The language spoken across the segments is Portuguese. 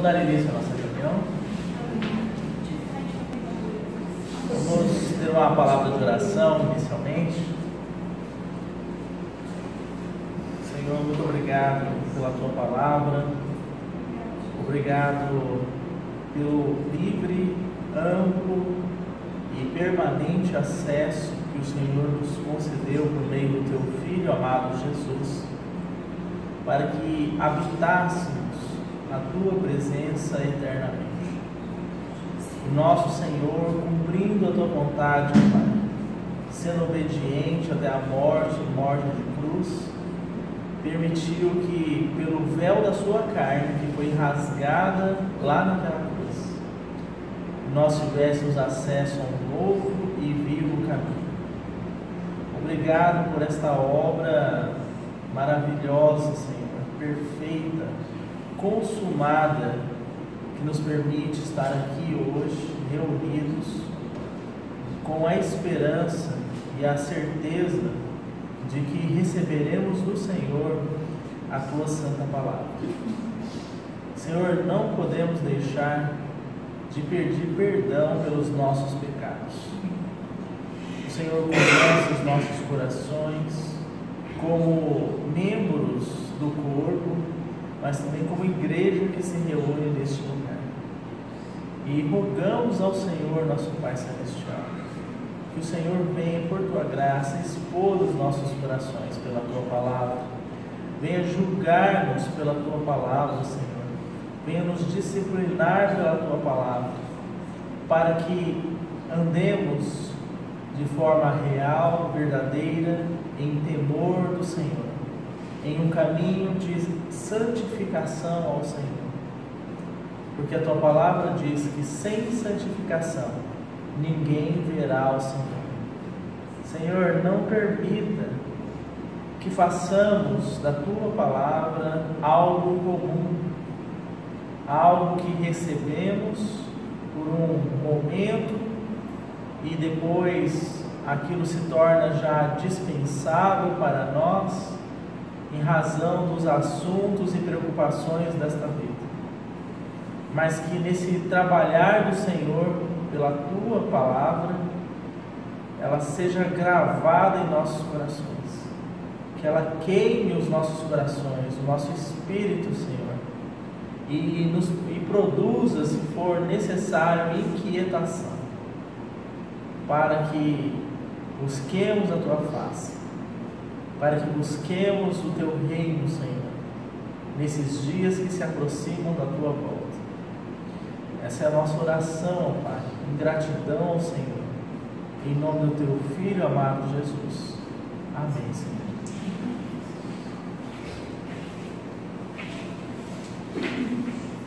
Vamos dar início à nossa reunião. Vamos ter uma palavra de oração inicialmente. Senhor, muito obrigado pela tua palavra. Obrigado pelo livre, amplo e permanente acesso que o Senhor nos concedeu por meio do teu Filho amado Jesus, para que habitássemos a tua presença eternamente. O nosso Senhor, cumprindo a tua vontade, Pai, sendo obediente até a morte de cruz, permitiu que, pelo véu da sua carne, que foi rasgada lá naquela cruz, nós tivéssemos acesso a um novo e vivo caminho. Obrigado por esta obra maravilhosa, Senhor, perfeita, consumada, que nos permite estar aqui hoje, reunidos, com a esperança e a certeza de que receberemos do Senhor a tua santa palavra. Senhor, não podemos deixar de pedir perdão pelos nossos pecados. O Senhor conhece os nossos corações como membros do corpo, mas também como igreja que se reúne neste lugar. E rogamos ao Senhor, nosso Pai Celestial, que o Senhor venha por tua graça expor os nossos corações pela tua palavra, venha julgar-nos pela tua palavra, Senhor, venha nos disciplinar pela tua palavra, para que andemos de forma real, verdadeira, em temor do Senhor, em um caminho de santificação ao Senhor, porque a tua palavra diz que sem santificação ninguém verá o Senhor. Senhor, não permita que façamos da tua palavra algo comum, algo que recebemos por um momento e depois aquilo se torna já dispensável para nós em razão dos assuntos e preocupações desta vida, mas que nesse trabalhar do Senhor pela tua palavra, ela seja gravada em nossos corações, que ela queime os nossos corações, o nosso espírito, Senhor, e produza, se for necessário, inquietação, para que busquemos a tua face, para que busquemos o teu reino, Senhor, nesses dias que se aproximam da tua volta. Essa é a nossa oração, Pai, em gratidão ao Senhor, em nome do teu Filho amado Jesus. Amém, Senhor.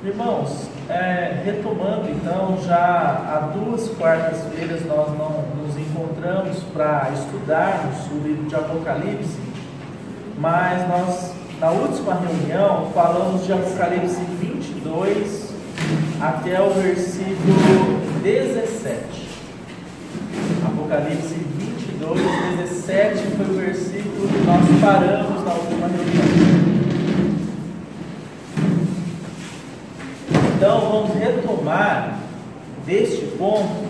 Irmãos, retomando então, já há 2 quartas-feiras nós não nos encontramos para estudarmos o livro de Apocalipse, mas nós, na última reunião, falamos de Apocalipse 22 até o versículo 17. Apocalipse 22, 17 foi o versículo que nós paramos na última reunião. Então vamos retomar deste ponto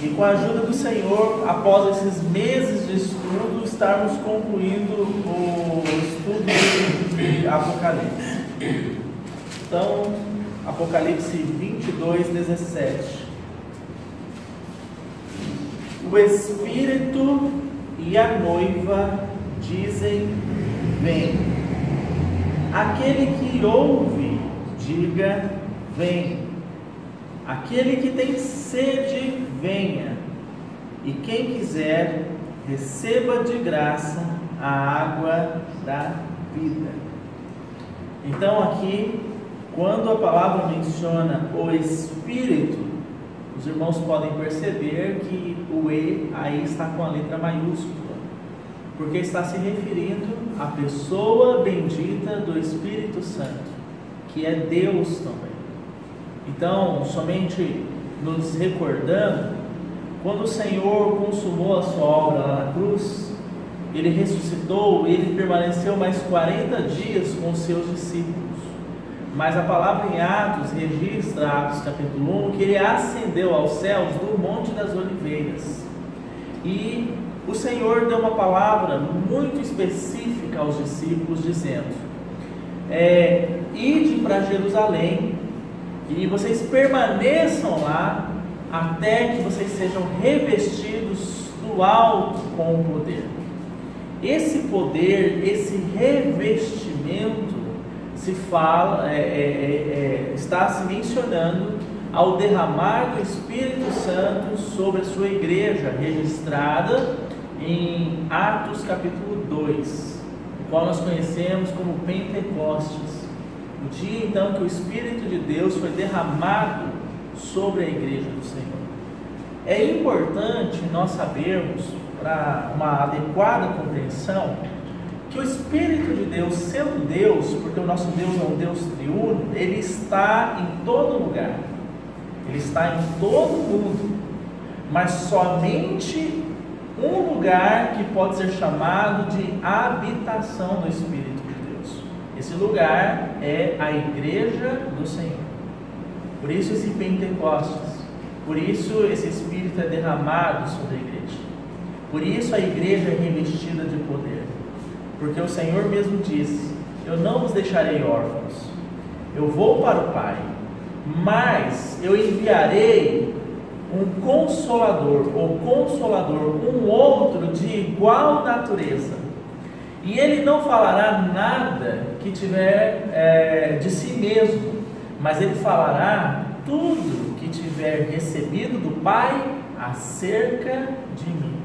e, com a ajuda do Senhor, após esses meses de estudo, estarmos concluindo o estudo de Apocalipse. Então, Apocalipse 22, 17. O Espírito e a noiva dizem: vem. Aquele que ouve, diga: vem. Aquele que tem sede, venha. E quem quiser, receba de graça a água da vida. Então aqui, quando a palavra menciona o Espírito, os irmãos podem perceber que o E aí está com a letra maiúscula, porque está se referindo à pessoa bendita do Espírito Santo, que é Deus também. Então, somente nos recordando, quando o Senhor consumou a sua obra lá na cruz, Ele ressuscitou, Ele permaneceu mais 40 dias com os seus discípulos, mas a palavra em Atos registra, Atos capítulo 1, que ele ascendeu aos céus do Monte das Oliveiras. E o Senhor deu uma palavra muito específica aos discípulos, dizendo: ide para Jerusalém e vocês permaneçam lá até que vocês sejam revestidos do alto com o poder. Esse poder, esse revestimento se fala, está se mencionando ao derramar do Espírito Santo sobre a sua igreja, registrada em Atos capítulo 2, o qual nós conhecemos como Pentecostes, o dia então que o Espírito de Deus foi derramado sobre a igreja do Senhor. É importante nós sabermos, para uma adequada compreensão, que o Espírito de Deus, sendo Deus, porque o nosso Deus é um Deus triuno, Ele está em todo lugar, Ele está em todo mundo, mas somente um lugar que pode ser chamado de habitação do Espírito de Deus. Esse lugar é a igreja do Senhor. Por isso esse Pentecostes, por isso esse Espírito é derramado sobre a igreja, por isso a igreja é revestida de poder, porque o Senhor mesmo disse: eu não vos deixarei órfãos, eu vou para o Pai, mas eu enviarei um consolador, um outro de igual natureza, e ele não falará nada que tiver de si mesmo, mas ele falará tudo que tiver recebido do Pai acerca de mim.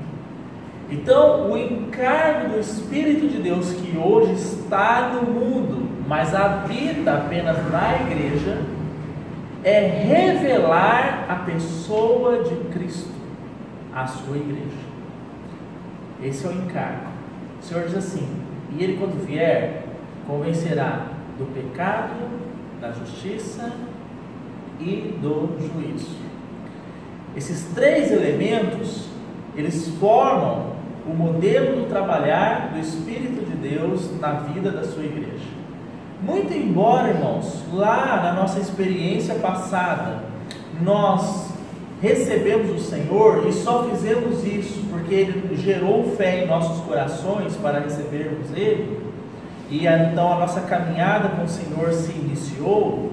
Então, o encargo do Espírito de Deus, que hoje está no mundo, mas habita apenas na igreja, é revelar a pessoa de Cristo à sua igreja. Esse é o encargo. O Senhor diz assim: e Ele, quando vier, convencerá do pecado, da justiça e do juízo. Esses três elementos, eles formam o modelo do trabalhar do Espírito de Deus na vida da sua igreja. Muito embora, irmãos, lá na nossa experiência passada, nós recebemos o Senhor e só fizemos isso porque Ele gerou fé em nossos corações para recebermos Ele, e então a nossa caminhada com o Senhor se iniciou.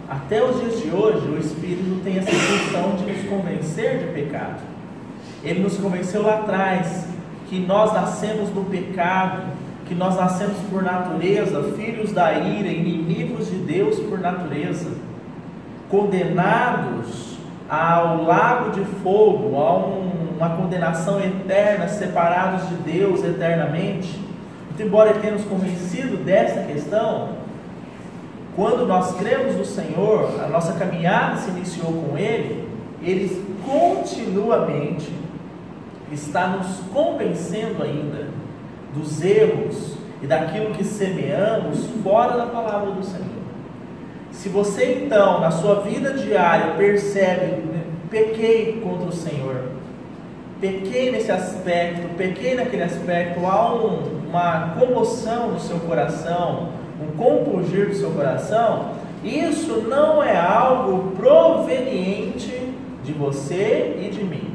Até os dias de hoje, o Espírito tem essa função de nos convencer de pecado. Ele nos convenceu lá atrás que nós nascemos do pecado, que nós nascemos por natureza, filhos da ira, inimigos de Deus por natureza, condenados ao lago de fogo, a uma condenação eterna, separados de Deus eternamente. Muito embora Ele tenha nos convencido dessa questão, quando nós cremos no Senhor, a nossa caminhada se iniciou com Ele, Ele continuamente está nos convencendo ainda dos erros e daquilo que semeamos fora da palavra do Senhor. Se você então, na sua vida diária, percebe: pequei contra o Senhor, pequei nesse aspecto, pequei naquele aspecto, há uma comoção no seu coração, um compungir do seu coração, isso não é algo proveniente de você e de mim.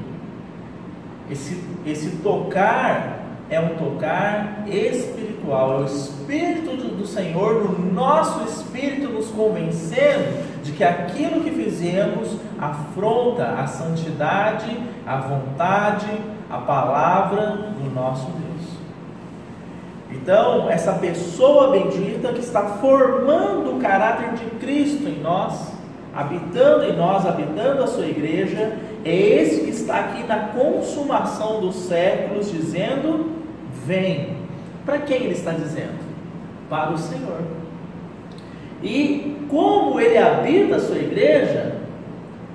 Esse tocar é um tocar espiritual, é o Espírito do Senhor no nosso espírito nos convencendo de que aquilo que fizemos afronta a santidade, a vontade, a palavra do nosso Deus. Então, essa pessoa bendita que está formando o caráter de Cristo em nós, habitando a sua igreja, é esse que está aqui na consumação dos séculos, dizendo: vem. Para quem ele está dizendo? Para o Senhor. E como ele habita a sua igreja,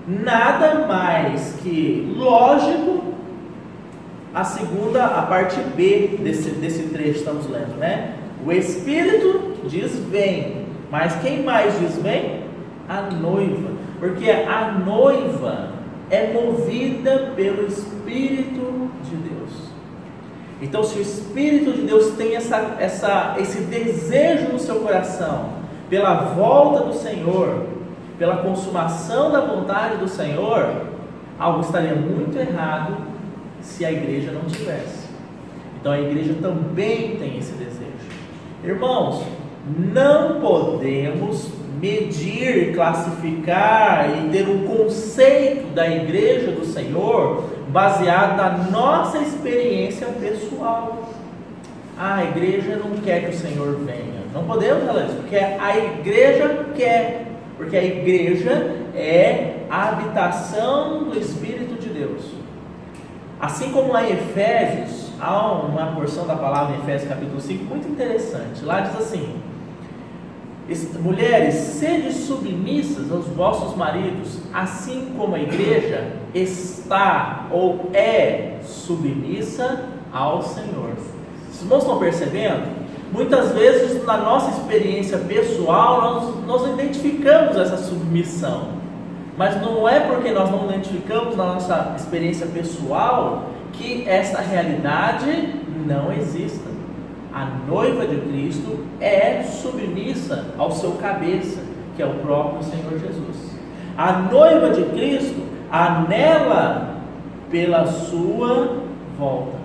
nada mais que lógico, a parte B desse trecho que estamos lendo, né? O Espírito diz: vem. Mas quem mais diz vem? A noiva. Porque a noiva é movida pelo Espírito de Deus. Então, se o Espírito de Deus tem esse desejo no seu coração pela volta do Senhor, pela consumação da vontade do Senhor, algo estaria muito errado se a igreja não tivesse. Então a igreja também tem esse desejo. Irmãos, não podemos medir, classificar e ter um conceito da igreja do Senhor baseado na nossa experiência pessoal. A igreja não quer que o Senhor venha. Não podemos falar isso, porque a igreja quer. Porque a igreja é a habitação do Espírito de Deus. Assim como lá em Efésios, há uma porção da palavra em Efésios capítulo 5 muito interessante. Lá diz assim: mulheres, sede submissas aos vossos maridos, assim como a igreja está ou é submissa ao Senhor. Os irmãos estão percebendo? Muitas vezes na nossa experiência pessoal nós identificamos essa submissão, mas não é porque nós não identificamos na nossa experiência pessoal que essa realidade não exista. A noiva de Cristo é submissa ao seu cabeça, que é o próprio Senhor Jesus. A noiva de Cristo anela pela sua volta,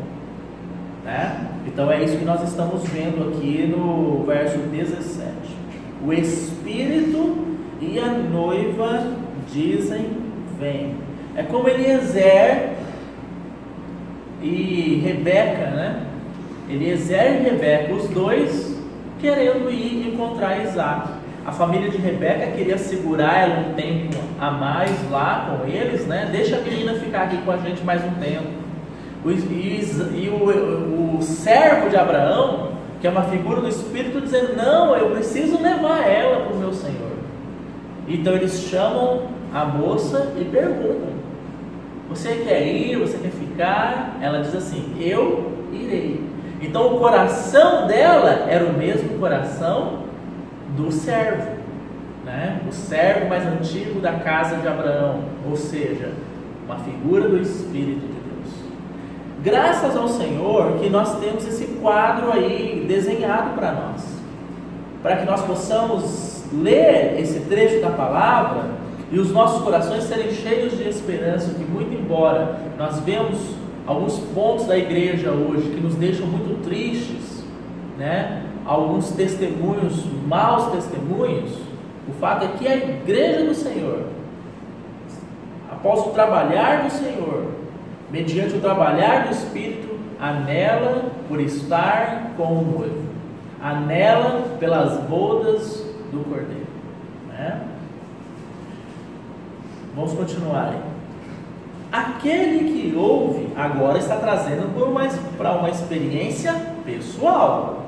né? Então é isso que nós estamos vendo aqui no verso 17. O Espírito e a noiva dizem: vem. É como Eliezer e Rebeca, né? Eliezer e Rebeca, os dois querendo ir encontrar Isaac. A família de Rebeca queria segurar ela um tempo a mais lá com eles, né? Deixa a menina ficar aqui com a gente mais um tempo. O servo de Abraão, que é uma figura do Espírito, dizendo: não, eu preciso levar ela para o meu Senhor. Então eles chamam a moça e perguntam: você quer ir? Você quer ficar? Ela diz assim: eu irei. Então o coração dela era o mesmo coração do servo, né? O servo mais antigo da casa de Abraão, ou seja, uma figura do Espírito de Deus. Graças ao Senhor que nós temos esse quadro aí desenhado para nós, para que nós possamos ler esse trecho da palavra e os nossos corações serem cheios de esperança, que muito embora nós vemos alguns pontos da igreja hoje que nos deixam muito tristes, né? Alguns testemunhos, maus testemunhos, o fato é que a igreja do Senhor, após o trabalhar do Senhor, mediante o trabalhar do Espírito, anela por estar com o noivo, anela pelas bodas do Cordeiro, né? Vamos continuar aí. Aquele que ouve agora está trazendo para uma experiência pessoal.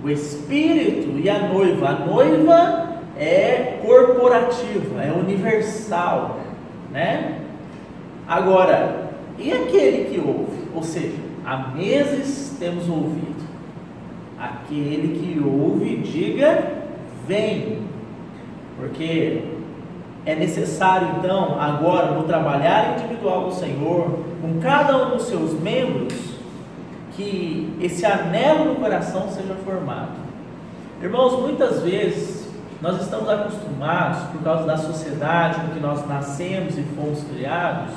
O Espírito e a noiva é corporativa, é universal, né? Agora, e aquele que ouve? Ou seja, há meses temos ouvido. Aquele que ouve, diga: vem. Porque é necessário então, agora, no trabalhar individual do Senhor, com cada um dos seus membros, que esse anelo no coração seja formado. Irmãos, muitas vezes nós estamos acostumados, por causa da sociedade com que nós nascemos e fomos criados,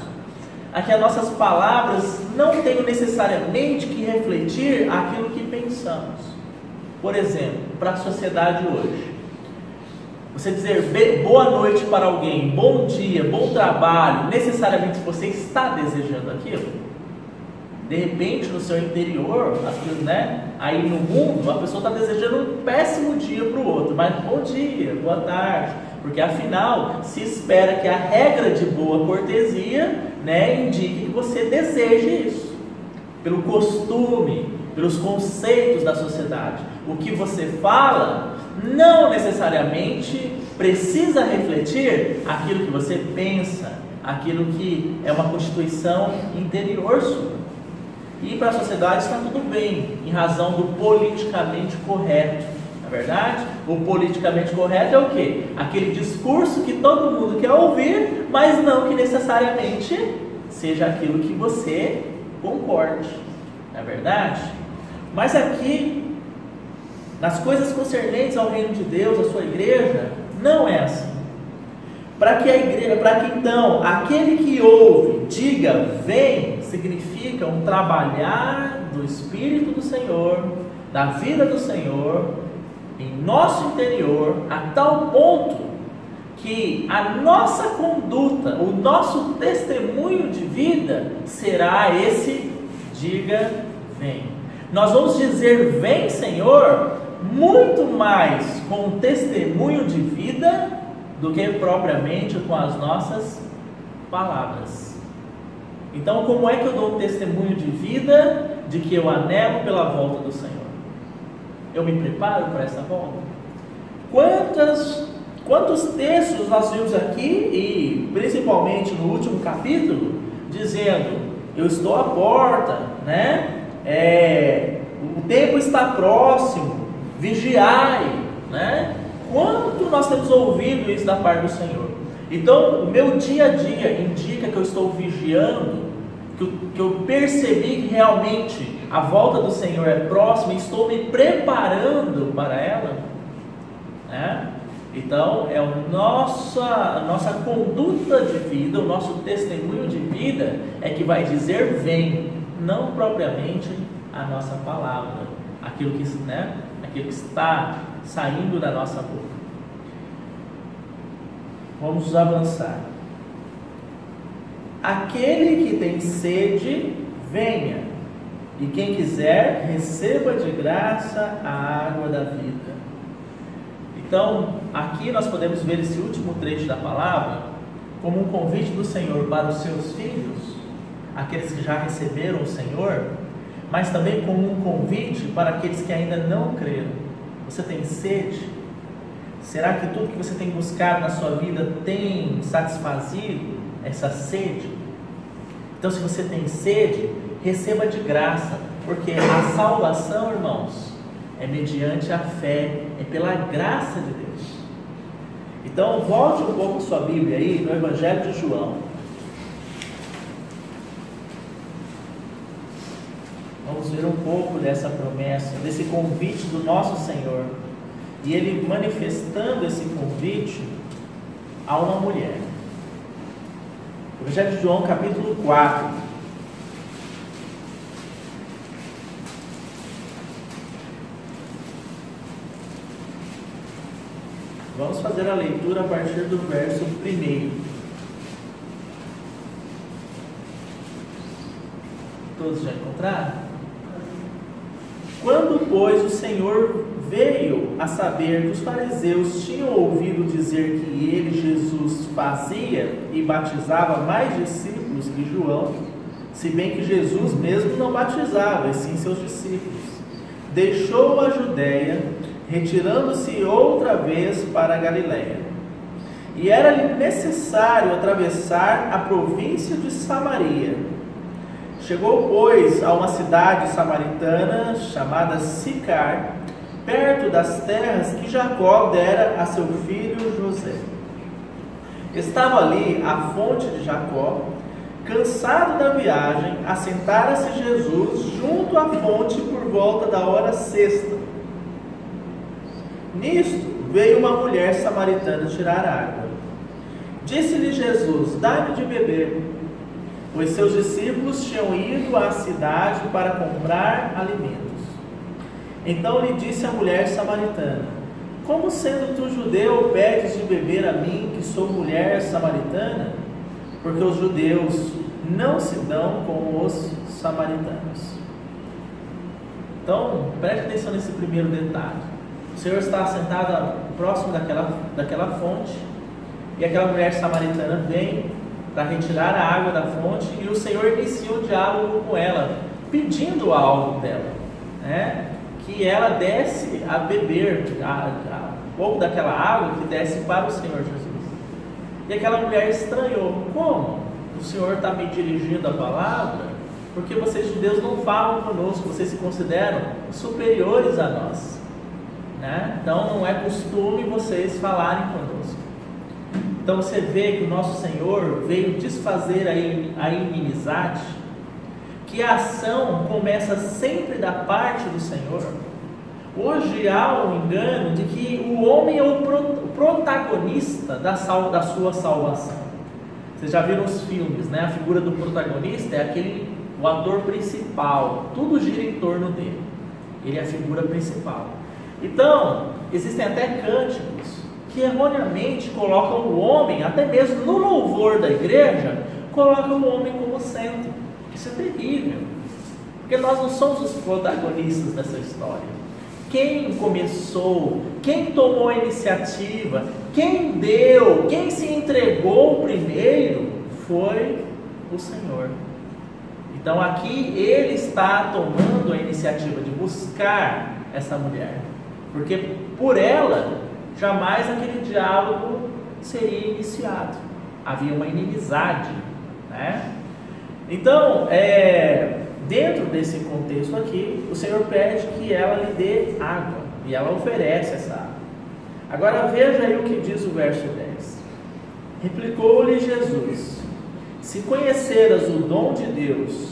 a que as nossas palavras não tenham necessariamente que refletir aquilo que pensamos. Por exemplo, para a sociedade hoje, você dizer boa noite para alguém, bom dia, bom trabalho, necessariamente você está desejando aquilo? De repente, no seu interior, né? Aí no mundo, a pessoa está desejando um péssimo dia para o outro, mas bom dia, boa tarde, porque afinal se espera que a regra de boa cortesia, né, indique que você deseje isso, pelo costume, pelos conceitos da sociedade. O que você fala não necessariamente precisa refletir aquilo que você pensa, aquilo que é uma constituição interior sua. E para a sociedade está tudo bem, em razão do politicamente correto. Na verdade, o politicamente correto é o quê? Aquele discurso que todo mundo quer ouvir, mas não que necessariamente seja aquilo que você concorde. Não é verdade? Mas aqui nas coisas concernentes ao reino de Deus, à sua igreja, não é assim. Para que então aquele que ouve diga vem, significa um trabalhar do Espírito do Senhor, da vida do Senhor, em nosso interior, a tal ponto que a nossa conduta, o nosso testemunho de vida será esse diga vem. Nós vamos dizer vem, Senhor, muito mais com o testemunho de vida do que propriamente com as nossas palavras. Então, como é que eu dou um testemunho de vida de que eu anelo pela volta do Senhor? Eu me preparo para essa volta? Quantos textos nós vimos aqui, e principalmente no último capítulo, dizendo, eu estou à porta, né? O tempo está próximo, vigiai, né? Quanto nós temos ouvido isso da parte do Senhor? Então, o meu dia a dia indica que eu estou vigiando, que eu percebi que realmente a volta do Senhor é próxima e estou me preparando para ela, né? Então, é a nossa conduta de vida, o nosso testemunho de vida é que vai dizer vem, não propriamente a nossa palavra, aquilo que está saindo da nossa boca. Vamos avançar. Aquele que tem sede, venha, e quem quiser, receba de graça a água da vida. Então, aqui nós podemos ver esse último trecho da palavra como um convite do Senhor para os seus filhos, aqueles que já receberam o Senhor, mas também como um convite para aqueles que ainda não creram. Você tem sede? Será que tudo que você tem buscado na sua vida tem satisfazido essa sede? Então, se você tem sede, receba de graça, porque a salvação, irmãos, é mediante a fé, é pela graça de Deus. Então, volte um pouco a sua Bíblia aí no Evangelho de João. Vamos ver um pouco dessa promessa, desse convite do nosso Senhor. E Ele manifestando esse convite a uma mulher. Evangelho de João, capítulo 4. Vamos fazer a leitura a partir do verso 1. Todos já encontraram? Quando, pois, o Senhor veio a saber que os fariseus tinham ouvido dizer que ele, Jesus, fazia e batizava mais discípulos que João, se bem que Jesus mesmo não batizava, e sim seus discípulos, deixou a Judéia, retirando-se outra vez para a Galiléia. E era-lhe necessário atravessar a província de Samaria. Chegou, pois, a uma cidade samaritana chamada Sicar, perto das terras que Jacó dera a seu filho José. Estava ali a fonte de Jacó. Cansado da viagem, assentara-se Jesus junto à fonte por volta da hora sexta. Nisto veio uma mulher samaritana tirar água. Disse-lhe Jesus: dá-me de beber, pois seus discípulos tinham ido à cidade para comprar alimentos. Então lhe disse a mulher samaritana: como sendo tu judeu, pedes de beber a mim, que sou mulher samaritana? Porque os judeus não se dão com os samaritanos. Então, preste atenção nesse primeiro detalhe. O Senhor está sentado próximo daquela fonte, e aquela mulher samaritana vem para retirar a água da fonte, e o Senhor inicia um diálogo com ela, pedindo algo dela, né? Que ela desse a beber um pouco daquela água que desce para o Senhor Jesus. E aquela mulher estranhou: como? O Senhor está me dirigindo a palavra? Porque vocês judeus não falam conosco, vocês se consideram superiores a nós, né? Então não é costume vocês falarem conosco. Então você vê que o nosso Senhor veio desfazer a inimizade, que a ação começa sempre da parte do Senhor. Hoje há um engano de que o homem é o protagonista da sua salvação. Vocês já viram os filmes, né? A figura do protagonista é o ator principal, tudo gira em torno dele. Ele é a figura principal. Então, existem até cânticos que erroneamente colocam o homem, até mesmo no louvor da igreja, colocam o homem como centro. Isso é terrível, porque nós não somos os protagonistas dessa história. Quem começou, quem tomou a iniciativa, quem deu, quem se entregou primeiro foi o Senhor. Então aqui ele está tomando a iniciativa de buscar essa mulher, porque por ela jamais aquele diálogo seria iniciado. Havia uma inimizade, né? Então, dentro desse contexto aqui, o Senhor pede que ela lhe dê água, e ela oferece essa água. Agora veja aí o que diz o verso 10. Replicou-lhe Jesus: se conheceras o dom de Deus,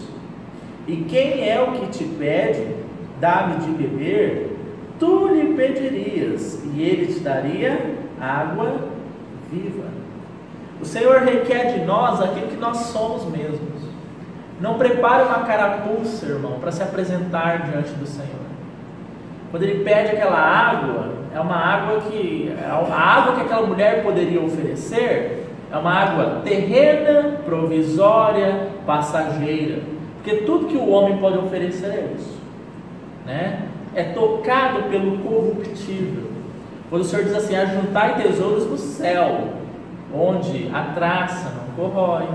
e quem é o que te pede, dá-me de beber, tu lhe pedirias, e ele te daria água viva. O Senhor requer de nós aquilo que nós somos mesmos. Não prepare uma carapuça, irmão, para se apresentar diante do Senhor. Quando ele pede aquela água, é uma água a água que aquela mulher poderia oferecer é uma água terrena, provisória, passageira. Porque tudo que o homem pode oferecer é isso, né? É tocado pelo corruptível. Quando o Senhor diz assim: ajuntai tesouros no céu, onde a traça não corrói,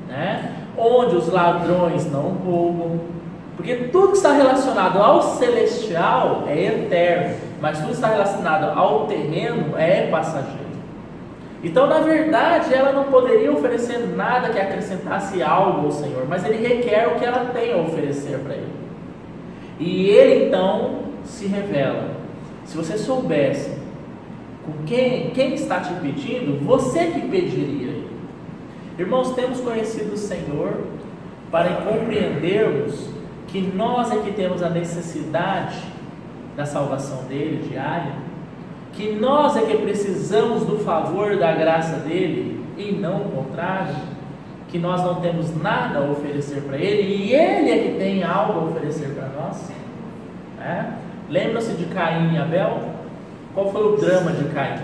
né? Onde os ladrões não roubam. Porque tudo que está relacionado ao celestial é eterno, mas tudo que está relacionado ao terreno é passageiro. Então, na verdade, ela não poderia oferecer nada que acrescentasse algo ao Senhor, mas Ele requer o que ela tem a oferecer para Ele. E Ele então se revela. Se você soubesse com quem está te pedindo, você que pediria. Irmãos, temos conhecido o Senhor para compreendermos que nós é que temos a necessidade da salvação dele diária, que nós é que precisamos do favor da graça dele e não o contrário, que nós não temos nada a oferecer para ele e ele é que tem algo a oferecer para nós. Lembra-se de Caim e Abel? Qual foi o drama de Caim?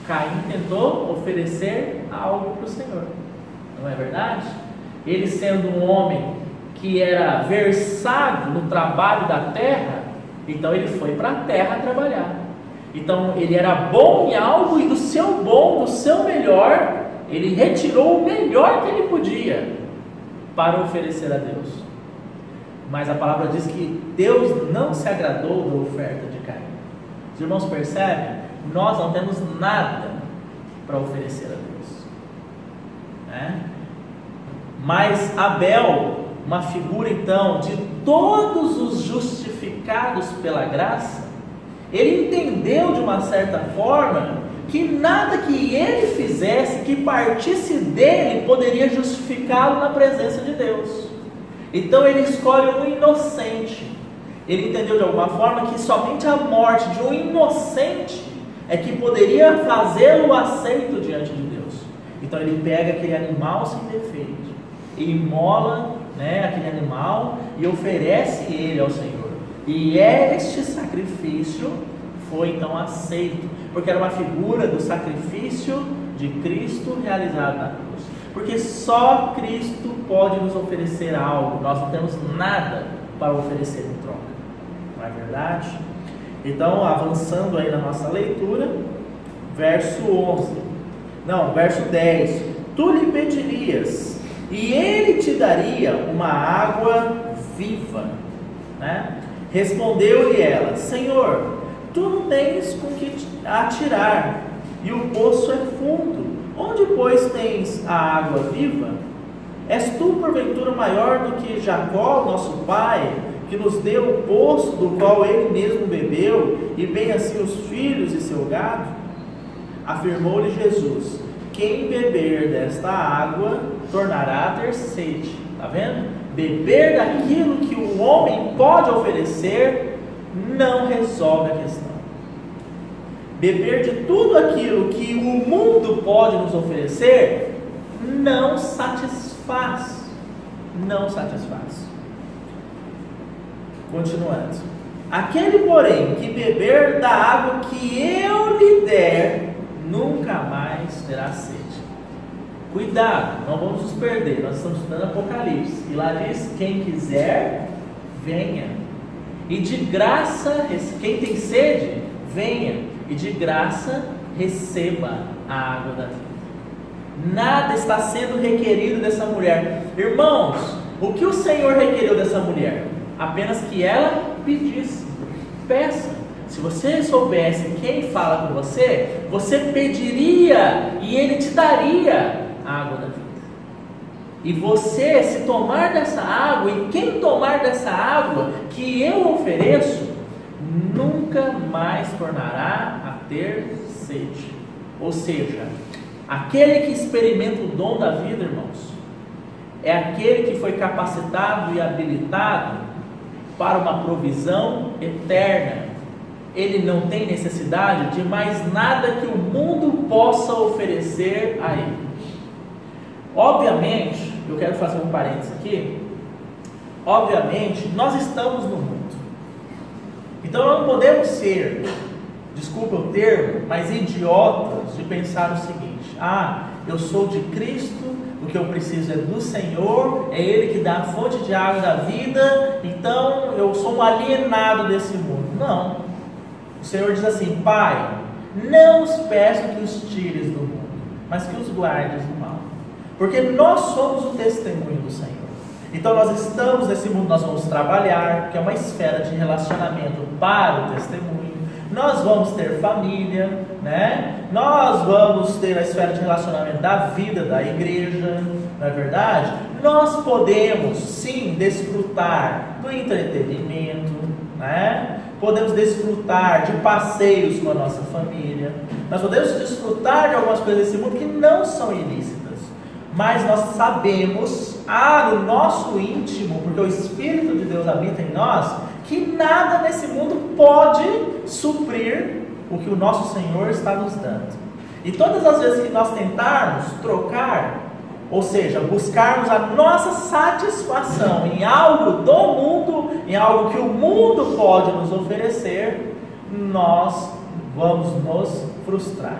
Caim tentou oferecer algo para o Senhor, não é verdade? Ele sendo um homem que era versado no trabalho da terra, então ele foi para a terra trabalhar. Então ele era bom em algo e do seu bom, do seu melhor, ele retirou o melhor que ele podia para oferecer a Deus. Mas a palavra diz que Deus não se agradou da oferta de Caim. Os irmãos percebem? Nós não temos nada para oferecer a Deus, né? Mas Abel, uma figura então de todos os justificados pela graça, ele entendeu de uma certa forma que nada que ele fizesse que partisse dele poderia justificá-lo na presença de Deus. Então ele escolhe um inocente. Ele entendeu de alguma forma que somente a morte de um inocente é que poderia fazê-lo aceito diante de Deus. Então ele pega aquele animal sem defeito, imola, aquele animal e oferece ele ao Senhor. E este sacrifício foi então aceito, porque era uma figura do sacrifício de Cristo realizado na cruz. Porque só Cristo pode nos oferecer algo, nós não temos nada para oferecer em troca, não é verdade? Então, avançando aí na nossa leitura, verso 10: tu lhe pedirias, e ele te daria uma água viva, né? Respondeu-lhe ela: Senhor, tu não tens com que atirar, e o poço é fundo. Onde, pois, tens a água viva? És tu, porventura, maior do que Jacó, nosso pai, que nos deu o poço do qual ele mesmo bebeu, e bem assim os filhos e seu gado? Afirmou-lhe Jesus: quem beber desta água tornará a ter sede. Está vendo? Beber daquilo que o homem pode oferecer não resolve a questão. Beber de tudo aquilo que o mundo pode nos oferecer não satisfaz. Não satisfaz. Continuando. Aquele, porém, que beber da água que eu lhe der, nunca mais terá sede. Cuidado, não vamos nos perder. Nós estamos estudando Apocalipse. E lá diz: quem quiser, venha. E de graça, quem tem sede, venha. E de graça, receba a água da vida. Nada está sendo requerido dessa mulher. Irmãos, o que o Senhor requeriu dessa mulher? Apenas que ela pedisse. Peça. Se você soubesse quem fala com você, você pediria e ele te daria a água da vida. E você, se tomar dessa água, e quem tomar dessa água que eu ofereço, nunca mais tornará a ter sede. Ou seja, aquele que experimenta o dom da vida, irmãos, é aquele que foi capacitado e habilitado para uma provisão eterna. Ele não tem necessidade de mais nada que o mundo possa oferecer a ele. Obviamente, eu quero fazer um parênteses aqui. Obviamente, nós estamos no mundo. Então não podemos ser, desculpa o termo, mas idiotas de pensar o seguinte: eu sou de Cristo, o que eu preciso é do Senhor, é Ele que dá a fonte de água da vida, então eu sou um alienado desse mundo. Não. O Senhor diz assim: Pai, não os peço que os tires do mundo, mas que os guardes do mal. Porque nós somos o testemunho do Senhor. Então nós estamos nesse mundo, nós vamos trabalhar, que é uma esfera de relacionamento para o testemunho. Nós vamos ter família, né? Nós vamos ter a esfera de relacionamento da vida da igreja, não é verdade? Nós podemos sim desfrutar do entretenimento, né? Podemos desfrutar de passeios com a nossa família. Nós podemos desfrutar de algumas coisas desse mundo que não são ilícitas. Mas nós sabemos, no nosso íntimo, porque o Espírito de Deus habita em nós, que nada nesse mundo pode suprir o que o nosso Senhor está nos dando. E todas as vezes que nós tentarmos trocar, ou seja, buscarmos a nossa satisfação em algo do mundo, em algo que o mundo pode nos oferecer, nós vamos nos frustrar,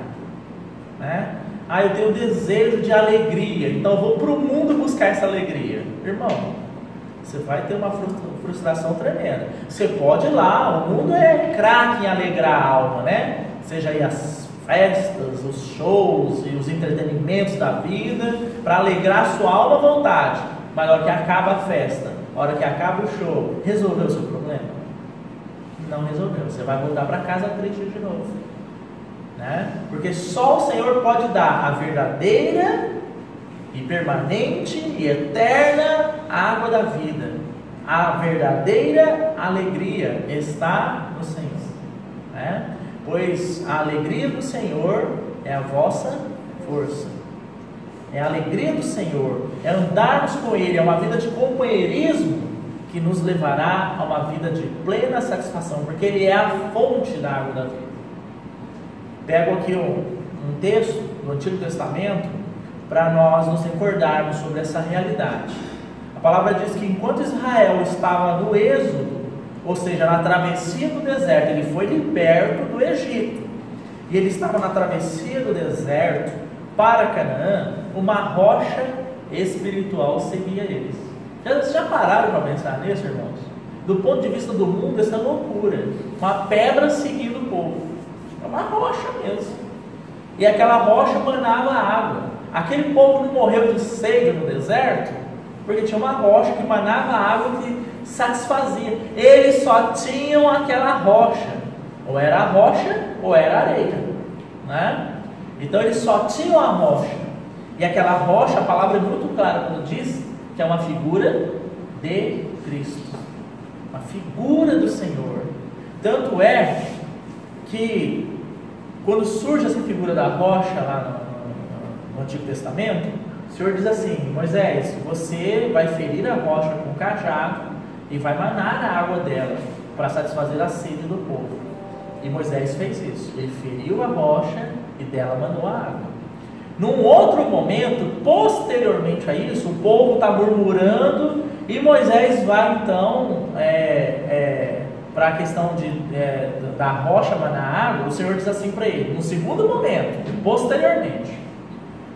né? Eu tenho desejo de alegria, então eu vou para o mundo buscar essa alegria. Irmão, você vai ter uma frustração tremenda. Você pode ir lá, o mundo é craque em alegrar a alma, né? Seja aí as festas, os shows e os entretenimentos da vida, para alegrar a sua alma à vontade. Mas na hora que acaba a festa, na hora que acaba o show, resolveu o seu problema? Não resolveu. Você vai voltar para casa triste de novo. Né? Porque só o Senhor pode dar a verdadeira e permanente e eterna água da vida. A verdadeira alegria está no Senhor, né? Pois a alegria do Senhor é a vossa força. É a alegria do Senhor, é andarmos com Ele, é uma vida de companheirismo que nos levará a uma vida de plena satisfação, porque Ele é a fonte da água da vida. Pego aqui um texto do Antigo Testamento para nós nos recordarmos sobre essa realidade. A palavra diz que enquanto Israel estava no êxodo, ou seja, na travessia do deserto, ele foi liberto do Egito, e ele estava na travessia do deserto para Canaã, uma rocha espiritual seguia eles. Vocês já pararam para pensar nisso, irmãos? Do ponto de vista do mundo, essa é loucura. Uma pedra seguindo o povo. É uma rocha mesmo. E aquela rocha manava água. Aquele povo não morreu de sede no deserto porque tinha uma rocha que manava água que satisfazia. Eles só tinham aquela rocha. Ou era a rocha ou era a areia, né? Então eles só tinham a rocha. E aquela rocha, a palavra é muito clara quando diz que é uma figura de Cristo, uma figura do Senhor. Tanto é que quando surge essa figura da rocha lá no Antigo Testamento, o Senhor diz assim: Moisés, você vai ferir a rocha com o cajado e vai manar a água dela. para satisfazer a sede do povo. E Moisés fez isso. Ele feriu a rocha e dela mandou a água. Num outro momento, posteriormente a isso, o povo está murmurando e Moisés vai então para a questão da rocha manar água. O Senhor diz assim para ele, no segundo momento, posteriormente: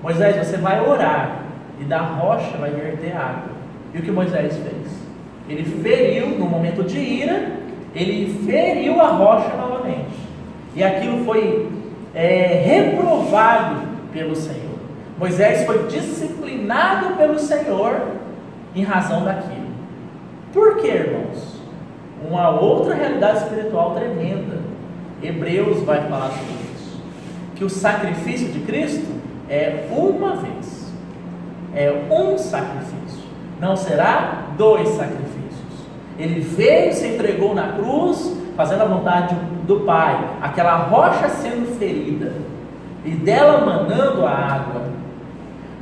Moisés, você vai orar e da rocha vai verter água. E o que Moisés fez? Ele feriu, no momento de ira, ele feriu a rocha novamente. E aquilo foi reprovado pelo Senhor. Moisés foi disciplinado pelo Senhor em razão daquilo. Por quê, irmãos? Uma outra realidade espiritual tremenda. Hebreus vai falar sobre isso. Que o sacrifício de Cristo é uma vez. É um sacrifício. Não será 2 sacrifícios. Ele veio, se entregou na cruz, fazendo a vontade do Pai. Aquela rocha sendo ferida e dela manando a água.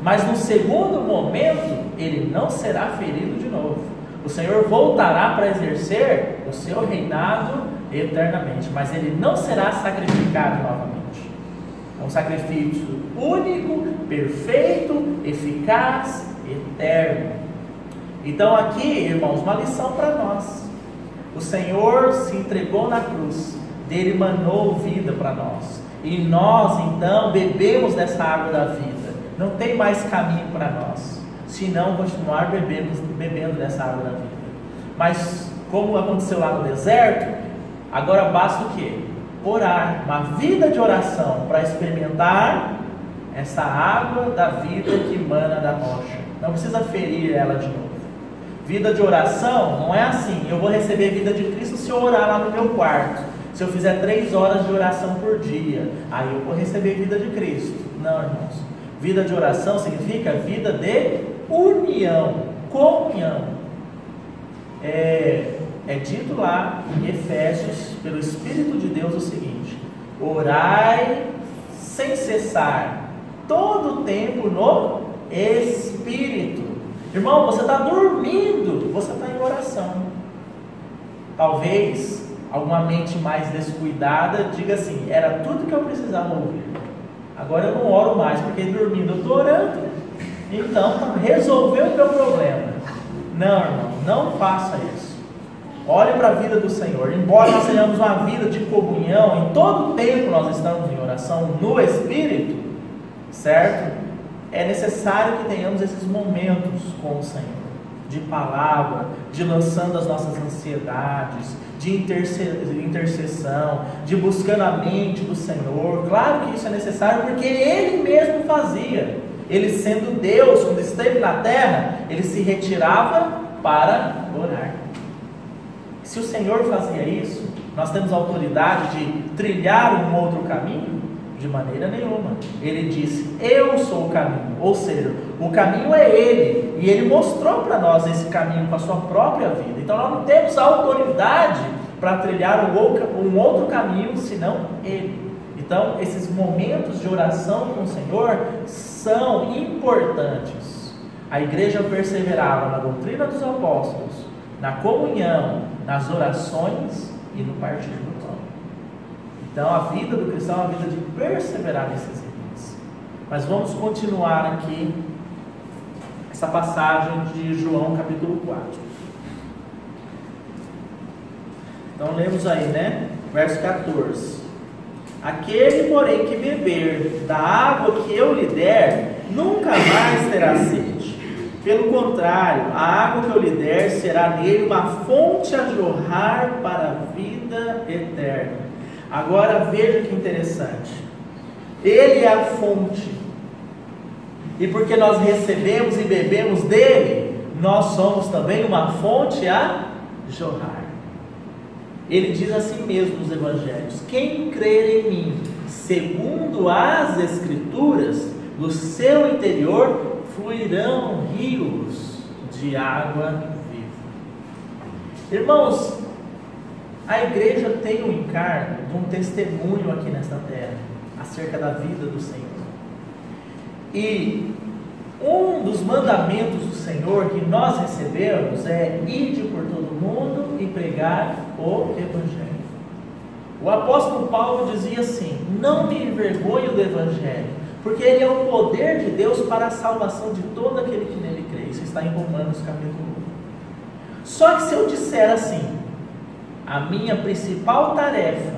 Mas no segundo momento, ele não será ferido de novo. O Senhor voltará para exercer o seu reinado eternamente, mas ele não será sacrificado novamente. É um sacrifício único, perfeito, eficaz, eterno. Então aqui, irmãos, uma lição para nós. O Senhor se entregou na cruz, dele manou vida para nós. E nós então bebemos dessa água da vida. Não tem mais caminho para nós, senão continuar bebendo dessa água da vida. Mas como aconteceu lá no deserto, agora basta o quê? Orar, uma vida de oração para experimentar essa água da vida que emana da rocha. Não precisa ferir ela de novo. Vida de oração não é assim: eu vou receber vida de Cristo se eu orar lá no meu quarto. Se eu fizer 3 horas de oração por dia, aí eu vou receber vida de Cristo. Não, irmãos. Vida de oração significa vida de união, comunhão. É dito lá em Efésios, pelo Espírito de Deus, o seguinte: orai sem cessar, todo o tempo no Espírito. Irmão, você está dormindo, você está em oração. Talvez alguma mente mais descuidada diga assim: era tudo que eu precisava ouvir. Agora eu não oro mais, porque dormindo eu estou orando. Então resolveu o meu problema. Não, irmão, não faça isso. Olhe para a vida do Senhor. Embora nós tenhamos uma vida de comunhão, em todo o tempo nós estamos em oração no Espírito, certo? É necessário que tenhamos esses momentos com o Senhor, de palavra, de lançando as nossas ansiedades, de intercessão, de buscando a mente do Senhor. Claro que isso é necessário, porque Ele mesmo fazia. Ele, sendo Deus, quando esteve na terra, Ele se retirava para orar. Se o Senhor fazia isso, nós temos autoridade de trilhar um outro caminho? De maneira nenhuma. Ele disse: eu sou o caminho. Ou seja, o caminho é Ele, e Ele mostrou para nós esse caminho com a sua própria vida. Então nós não temos autoridade para trilhar um outro caminho senão Ele. Então esses momentos de oração com o Senhor são importantes. A igreja perseverava na doutrina dos apóstolos, na comunhão, nas orações e no partir do pão. Então a vida do cristão é uma vida de perseverar nesses itens. Mas vamos continuar aqui essa passagem de João capítulo 4. Então lemos aí, né? Verso 14. Aquele, porém, que beber da água que eu lhe der, nunca mais terá sede. Pelo contrário, a água que eu lhe der será nele uma fonte a jorrar para a vida eterna. Agora veja que interessante. Ele é a fonte. E porque nós recebemos e bebemos dele, nós somos também uma fonte a jorrar. Ele diz assim mesmo nos evangelhos: quem crer em mim, segundo as Escrituras, do seu interior fluirão rios de água viva. Irmãos, a igreja tem o encargo de um testemunho aqui nesta terra, acerca da vida do Senhor. E Um dos mandamentos do Senhor que nós recebemos é ide por todo mundo e pregar o Evangelho. O apóstolo Paulo dizia assim: não me envergonho do Evangelho, porque ele é o poder de Deus para a salvação de todo aquele que nele crê. Isso está em Romanos capítulo 1. Só que se eu disser assim, a minha principal tarefa,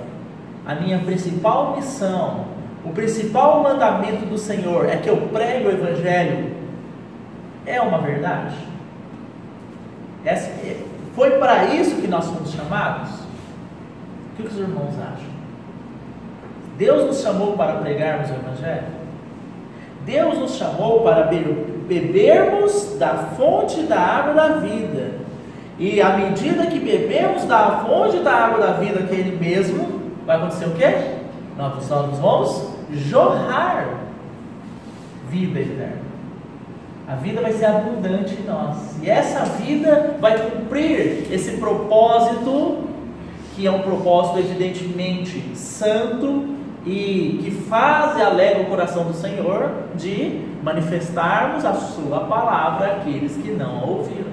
a minha principal missão, o principal mandamento do Senhor é que eu pregue o Evangelho, é uma verdade? Foi para isso que nós fomos chamados? O que os irmãos acham? Deus nos chamou para pregarmos o Evangelho? Deus nos chamou para bebermos da fonte da água da vida. E à medida que bebemos da fonte da água da vida, que é Ele mesmo, vai acontecer o quê? Nós vamos jorrar vida eterna. A vida vai ser abundante em nós. E essa vida vai cumprir esse propósito, que é um propósito evidentemente santo e que faz e alegra o coração do Senhor, de manifestarmos a sua palavra àqueles que não a ouviram.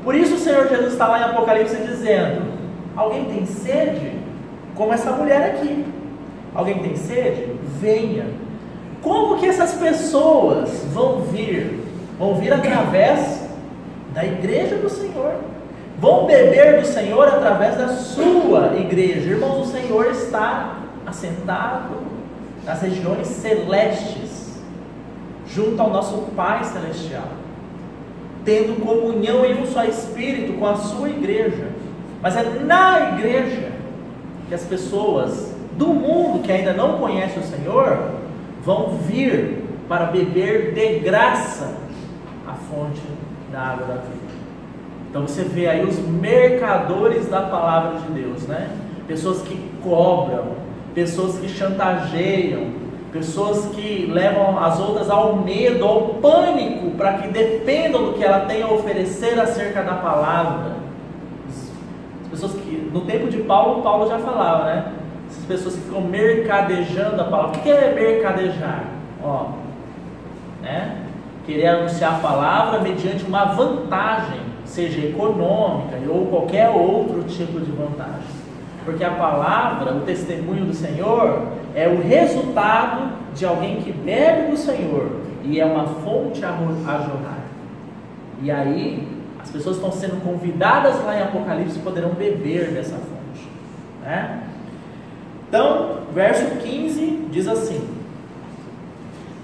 Por isso o Senhor Jesus está lá em Apocalipse dizendo: alguém tem sede? Como essa mulher aqui. Alguém tem sede? Venha. Como que essas pessoas vão vir? Vão vir através da igreja do Senhor. Vão beber do Senhor através da sua igreja. Irmãos, o Senhor está assentado nas regiões celestes, junto ao nosso Pai Celestial, tendo comunhão em um só Espírito com a sua igreja. Mas é na igreja que as pessoas do mundo que ainda não conhecem o Senhor vão vir para beber de graça a fonte da água da vida. Então você vê aí os mercadores da palavra de Deus, né? Pessoas que cobram, pessoas que chantageiam, pessoas que levam as outras ao medo, ao pânico, para que dependam do que ela tem a oferecer acerca da palavra. As pessoas que, no tempo de Paulo, Paulo já falava, né? Essas pessoas que ficam mercadejando a palavra. O que é mercadejar? Ó, né? Querer anunciar a palavra mediante uma vantagem, seja econômica ou qualquer outro tipo de vantagem. Porque a palavra, o testemunho do Senhor, é o resultado de alguém que bebe do Senhor e é uma fonte a jorrar. E aí, as pessoas estão sendo convidadas lá em Apocalipse e poderão beber dessa fonte, né? Então, verso 15 diz assim: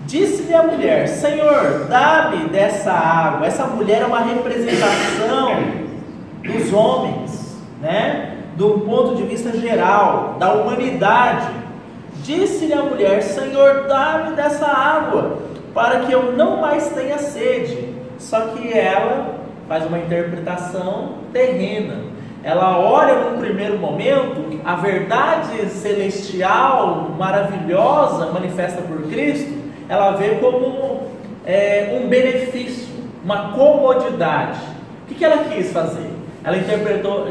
disse-lhe a mulher: Senhor, dá-me dessa água. Essa mulher é uma representação dos homens, né? Do ponto de vista geral, da humanidade. Disse-lhe a mulher: Senhor, dá-me dessa água, para que eu não mais tenha sede. Só que ela faz uma interpretação terrena. Ela olha num primeiro momento a verdade celestial, maravilhosa, manifesta por Cristo. Ela vê como um benefício, uma comodidade. O que ela quis fazer? Ela interpretou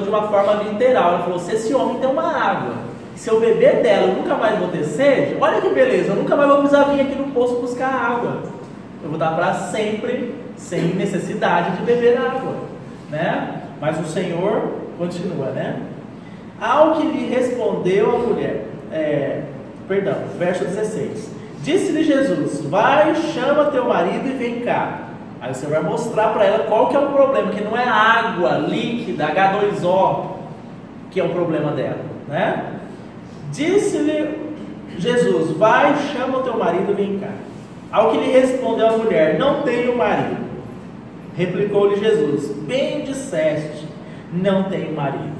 de uma forma literal. Ela falou: se esse homem tem uma água, se eu beber dela eu nunca mais vou ter sede, olha que beleza, eu nunca mais vou precisar vir aqui no poço buscar água. Eu vou dar para sempre, sem necessidade de beber água, né? Mas o Senhor continua, né? Ao que lhe respondeu a mulher, verso 16: disse-lhe Jesus: vai, chama teu marido e vem cá. Aí você vai mostrar para ela qual que é o problema, que não é água líquida, H2O, que é o problema dela, né? Disse-lhe Jesus: vai, chama o teu marido e vem cá. Ao que lhe respondeu a mulher: não tenho marido. Replicou-lhe Jesus: bem disseste, não tenho marido,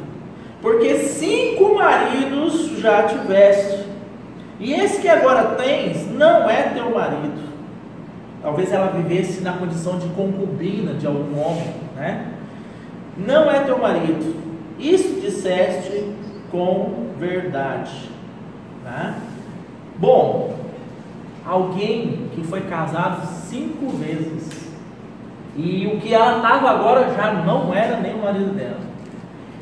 porque 5 maridos já tiveste, e esse que agora tens não é teu marido. Talvez ela vivesse na condição de concubina de algum homem, né? Não é teu marido. Isso disseste com verdade, né? Bom, alguém que foi casado 5 vezes, e o que ela estava agora já não era nem o marido dela.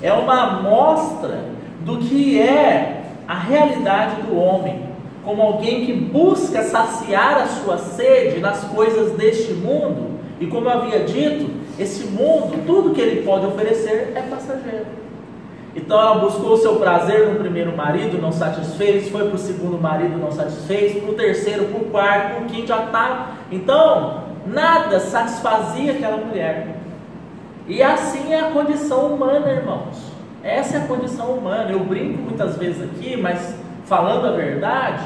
É uma amostra do que é a realidade do homem como alguém que busca saciar a sua sede nas coisas deste mundo. E como eu havia dito, esse mundo, tudo que ele pode oferecer é passageiro. Então ela buscou o seu prazer no primeiro marido, não satisfez, foi para o segundo marido, não satisfez, para o terceiro, para o quarto, para o quinto, já está. Então, nada satisfazia aquela mulher. E assim é a condição humana, irmãos. Essa é a condição humana. Eu brinco muitas vezes aqui, mas falando a verdade,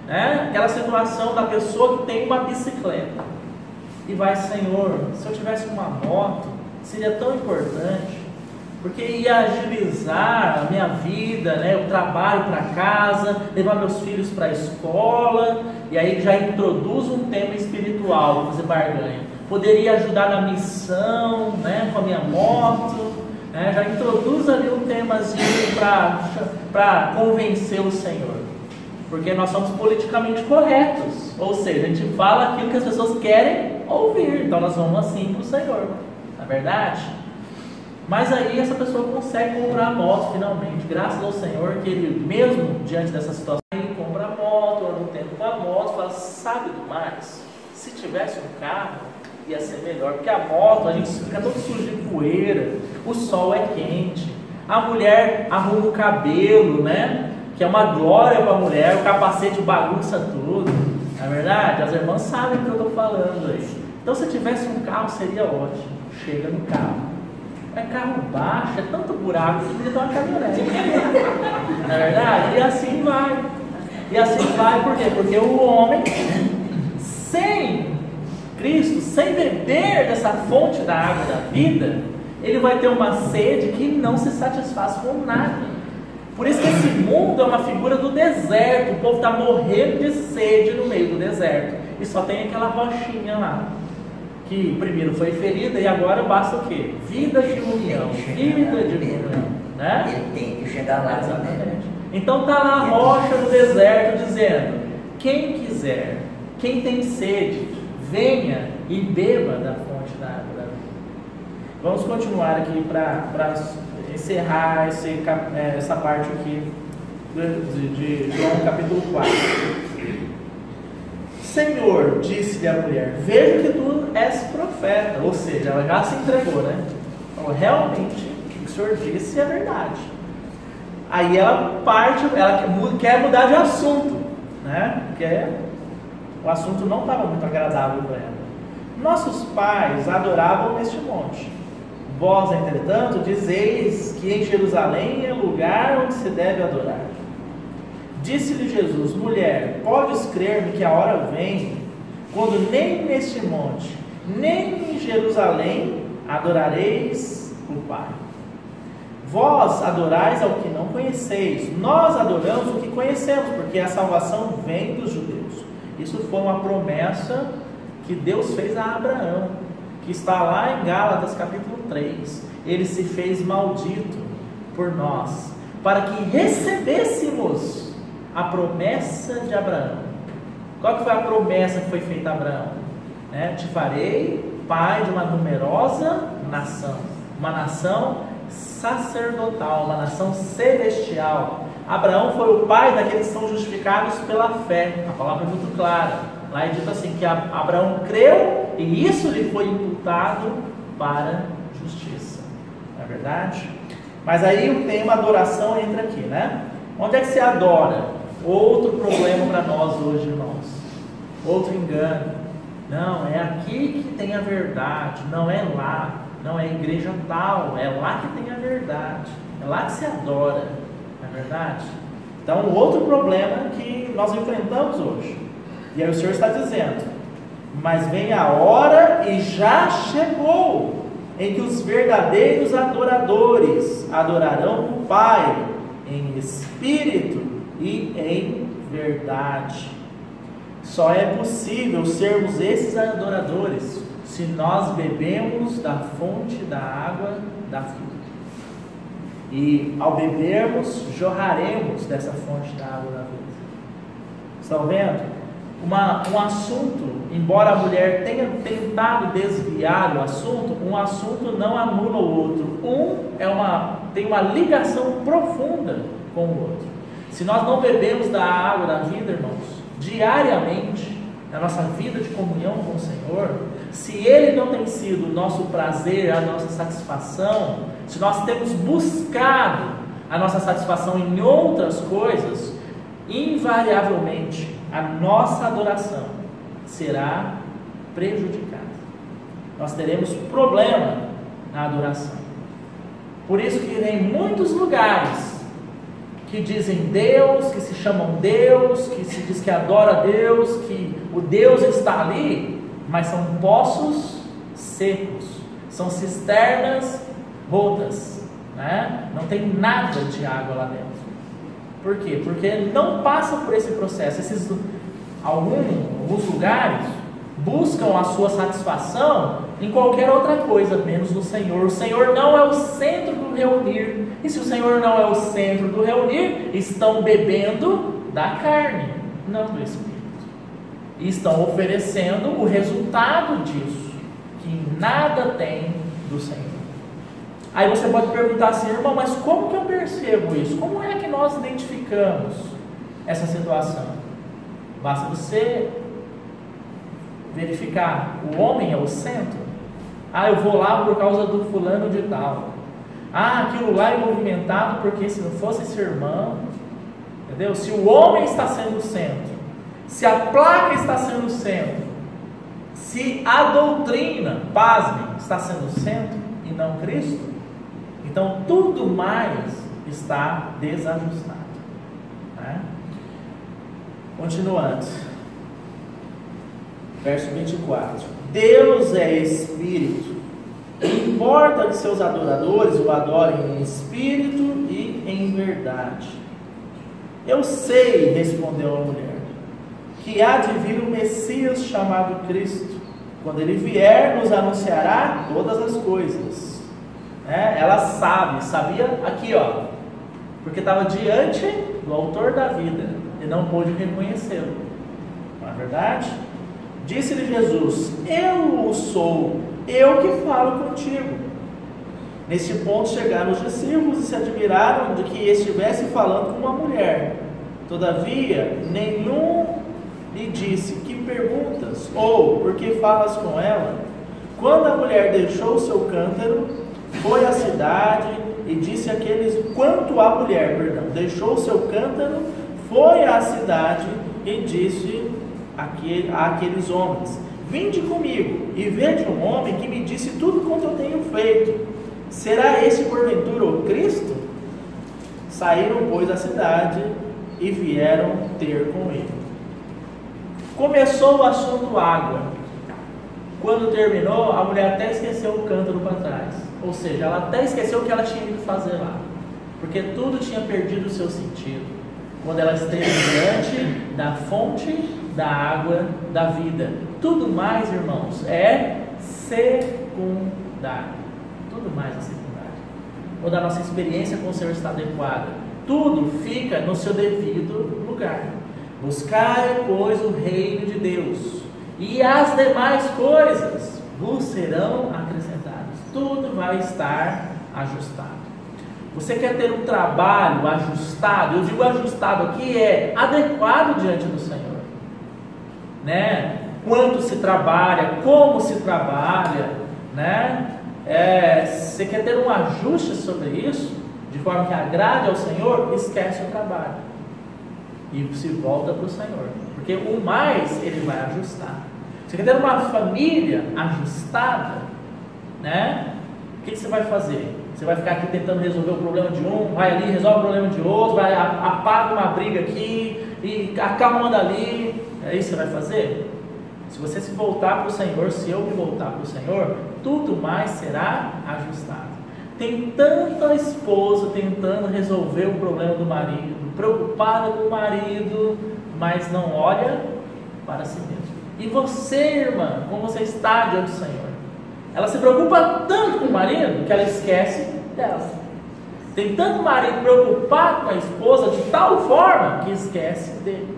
né? Aquela situação da pessoa que tem uma bicicleta e vai, Senhor, se eu tivesse uma moto, seria tão importante, porque ia agilizar a minha vida, né? O trabalho para casa, levar meus filhos para a escola, e aí já introduz um tema espiritual, vou fazer barganha. Poderia ajudar na missão, né? Com a minha moto, né? Já introduz ali um temazinho para convencer o Senhor, porque nós somos politicamente corretos, ou seja, a gente fala aquilo que as pessoas querem ouvir, então nós vamos assim para o Senhor, não é verdade? Mas aí essa pessoa consegue comprar a moto finalmente, graças ao Senhor, que ele mesmo diante dessa situação, ele compra a moto, anda um tempo com a moto, fala, sabe do mais, se tivesse um carro, ia ser melhor, porque a moto, a gente fica todo sujo de poeira, o sol é quente, a mulher arruma o cabelo, né, que é uma glória para a mulher, o capacete bagunça tudo, não é verdade? As irmãs sabem o que eu estou falando aí. Então se tivesse um carro seria ótimo, chega no carro. É carro baixo, é tanto buraco que podia ter uma caminhonete. Não é verdade? E assim vai. E assim vai, por quê? Porque o homem, sem Cristo, sem beber dessa fonte da água da vida, ele vai ter uma sede que não se satisfaz com nada. Por isso que esse mundo é uma figura do deserto. O povo está morrendo de sede no meio do deserto. E só tem aquela rochinha lá, que primeiro foi ferida e agora basta o quê? Vida de união. Vida de união, né? Ele tem que chegar lá. Exatamente. Então está lá a rocha no deserto dizendo, quem quiser, quem tem sede, venha e beba da fonte da água da vida. Vamos continuar aqui para encerrar essa parte aqui de João capítulo 4. Senhor, disse-lhe a mulher, vejo que tu és profeta. Ou seja, ela já se entregou, né? Então, realmente, o que o Senhor disse é verdade. Aí ela quer mudar de assunto, né? Porque o assunto não estava muito agradável para ela. Nossos pais adoravam neste monte. Vós, entretanto, dizeis que em Jerusalém é lugar onde se deve adorar. Disse-lhe Jesus, mulher, podes crer-me que a hora vem, quando nem neste monte, nem em Jerusalém adorareis o Pai. Vós adorais ao que não conheceis, nós adoramos o que conhecemos, porque a salvação vem dos judeus. Isso foi uma promessa que Deus fez a Abraão, que está lá em Gálatas capítulo 3. Ele se fez maldito por nós, para que recebêssemos a promessa de Abraão. Qual que foi a promessa que foi feita a Abraão? Te farei pai de uma numerosa nação, uma nação sacerdotal, uma nação celestial. Abraão foi o pai daqueles que são justificados pela fé. A palavra é muito clara. Lá é dito assim, que Abraão creu e isso lhe foi imputado para justiça. Não é verdade? Mas aí o tema adoração entra aqui, né? Onde é que se adora? Outro problema para nós hoje, irmãos. Outro engano. Não, é aqui que tem a verdade, não é lá. Não é igreja tal, é lá que tem a verdade. É lá que se adora, não é verdade? Então, outro problema que nós enfrentamos hoje. E aí o Senhor está dizendo, mas vem a hora e já chegou, em que os verdadeiros adoradores adorarão o Pai em espírito e em verdade. Só é possível sermos esses adoradores se nós bebemos da fonte da água da vida. E ao bebermos, jorraremos dessa fonte da água da vida. Estão vendo? Um assunto, embora a mulher tenha tentado desviar o assunto, um assunto não anula o outro. Tem uma ligação profunda com o outro. Se nós não bebemos da água da vida, irmãos, diariamente, na nossa vida de comunhão com o Senhor, se Ele não tem sido o nosso prazer, a nossa satisfação, se nós temos buscado a nossa satisfação em outras coisas, invariavelmente a nossa adoração será prejudicada. Nós teremos problema na adoração. Por isso que em muitos lugares que dizem Deus, que se chamam Deus, que se diz que adora Deus, que o Deus está ali, mas são poços secos, são cisternas rotas, né? Não tem nada de água lá dentro. Por quê? Porque não passa por esse processo. Alguns lugares buscam a sua satisfação em qualquer outra coisa, menos no Senhor. O Senhor não é o centro do reunir. E se o Senhor não é o centro do reunir, estão bebendo da carne, não do Espírito. E estão oferecendo o resultado disso, que nada tem do Senhor. Aí você pode perguntar assim, irmão, mas como que eu percebo isso? Como é que nós identificamos essa situação? Basta você verificar, o homem é o centro. Eu vou lá por causa do fulano de tal. Aquilo lá é movimentado porque se não fosse esse irmão, entendeu? Se o homem está sendo o centro, se a placa está sendo o centro, se a doutrina, pasmem, está sendo o centro e não Cristo, então tudo mais está desajustado, né? Continuando, verso 24: Deus é Espírito, importa que seus adoradores o adorem em espírito e em verdade. Eu sei, respondeu a mulher, que há de vir o Messias chamado Cristo. Quando ele vier, nos anunciará todas as coisas. Ela sabia aqui, porque estava diante do autor da vida e não pôde reconhecê-lo. Não é verdade? Disse-lhe Jesus: eu o sou, eu que falo contigo. Neste ponto chegaram os discípulos e se admiraram de que estivesse falando com uma mulher. Todavia, nenhum lhe disse: que perguntas? Ou, por que falas com ela? Quando a mulher deixou o seu cântaro, foi à cidade e disse àqueles... Quanto a mulher, deixou o seu cântaro, foi à cidade e disse àqueles homens: vinde comigo e vede um homem que me disse tudo quanto eu tenho feito. Será esse porventura o Cristo? Saíram, pois, da cidade e vieram ter com ele. Começou o assunto água. Quando terminou, a mulher até esqueceu o cântaro para trás. Ou seja, ela até esqueceu o que ela tinha ido fazer lá, porque tudo tinha perdido o seu sentido quando ela esteve diante da fonte da água da vida. Tudo mais, irmãos, é secundário. Tudo mais é secundário. Quando a nossa experiência com o Senhor está adequada, tudo fica no seu devido lugar. Buscai, pois, o reino de Deus, e as demais coisas vos serão acrescentadas. Tudo vai estar ajustado. Você quer ter um trabalho ajustado? Eu digo ajustado aqui, é adequado diante do Senhor, né? Quanto se trabalha, como se trabalha, né? Você quer ter um ajuste sobre isso, de forma que agrade ao Senhor? Esquece o trabalho e se volta para o Senhor, porque o mais Ele vai ajustar. Você quer ter uma família ajustada, né? O que você vai fazer? Você vai ficar aqui tentando resolver o problema de um, vai ali, resolve o problema de outro, vai, apaga uma briga aqui e acalma ali. É isso que você vai fazer? Se você se voltar para o Senhor, se eu me voltar para o Senhor, tudo mais será ajustado. Tem tanta esposa tentando resolver o problema do marido, preocupada com o marido, mas não olha para si mesmo. E você, irmã, como você está diante do Senhor? Ela se preocupa tanto com o marido que ela esquece dela. Tem tanto marido preocupado com a esposa de tal forma que esquece dele.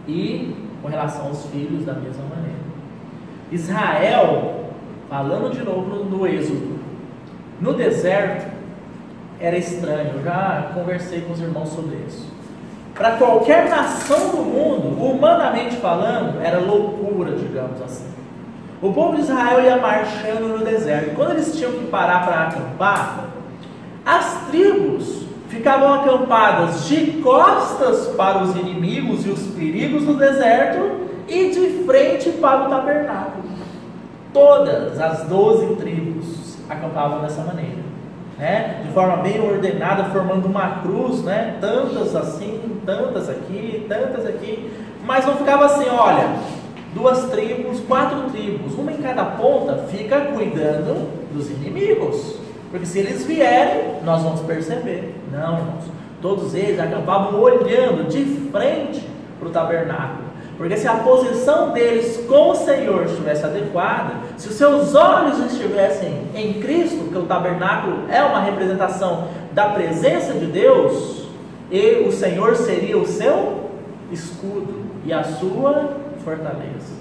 E com relação aos filhos, da mesma maneira. Israel, falando de novo no Êxodo, no deserto era estranho. Eu já conversei com os irmãos sobre isso. para qualquer nação do mundo, humanamente falando, era loucura, digamos assim. O povo de Israel ia marchando no deserto. Quando eles tinham que parar para acampar, as tribos ficavam acampadas de costas para os inimigos e os perigos do deserto e de frente para o tabernáculo. Todas as 12 tribos acampavam dessa maneira, né? De forma bem ordenada, formando uma cruz, né? Tantas assim, tantas aqui, mas não ficava assim, olha, 2 tribos, 4 tribos, uma em cada ponta, fica cuidando dos inimigos, porque se eles vierem, nós vamos perceber. Não, irmãos, todos eles acampavam olhando de frente para o tabernáculo, porque se a posição deles com o Senhor estivesse adequada, se os seus olhos estivessem em Cristo, porque o tabernáculo é uma representação da presença de Deus, e o Senhor seria o seu escudo e a sua fortaleza,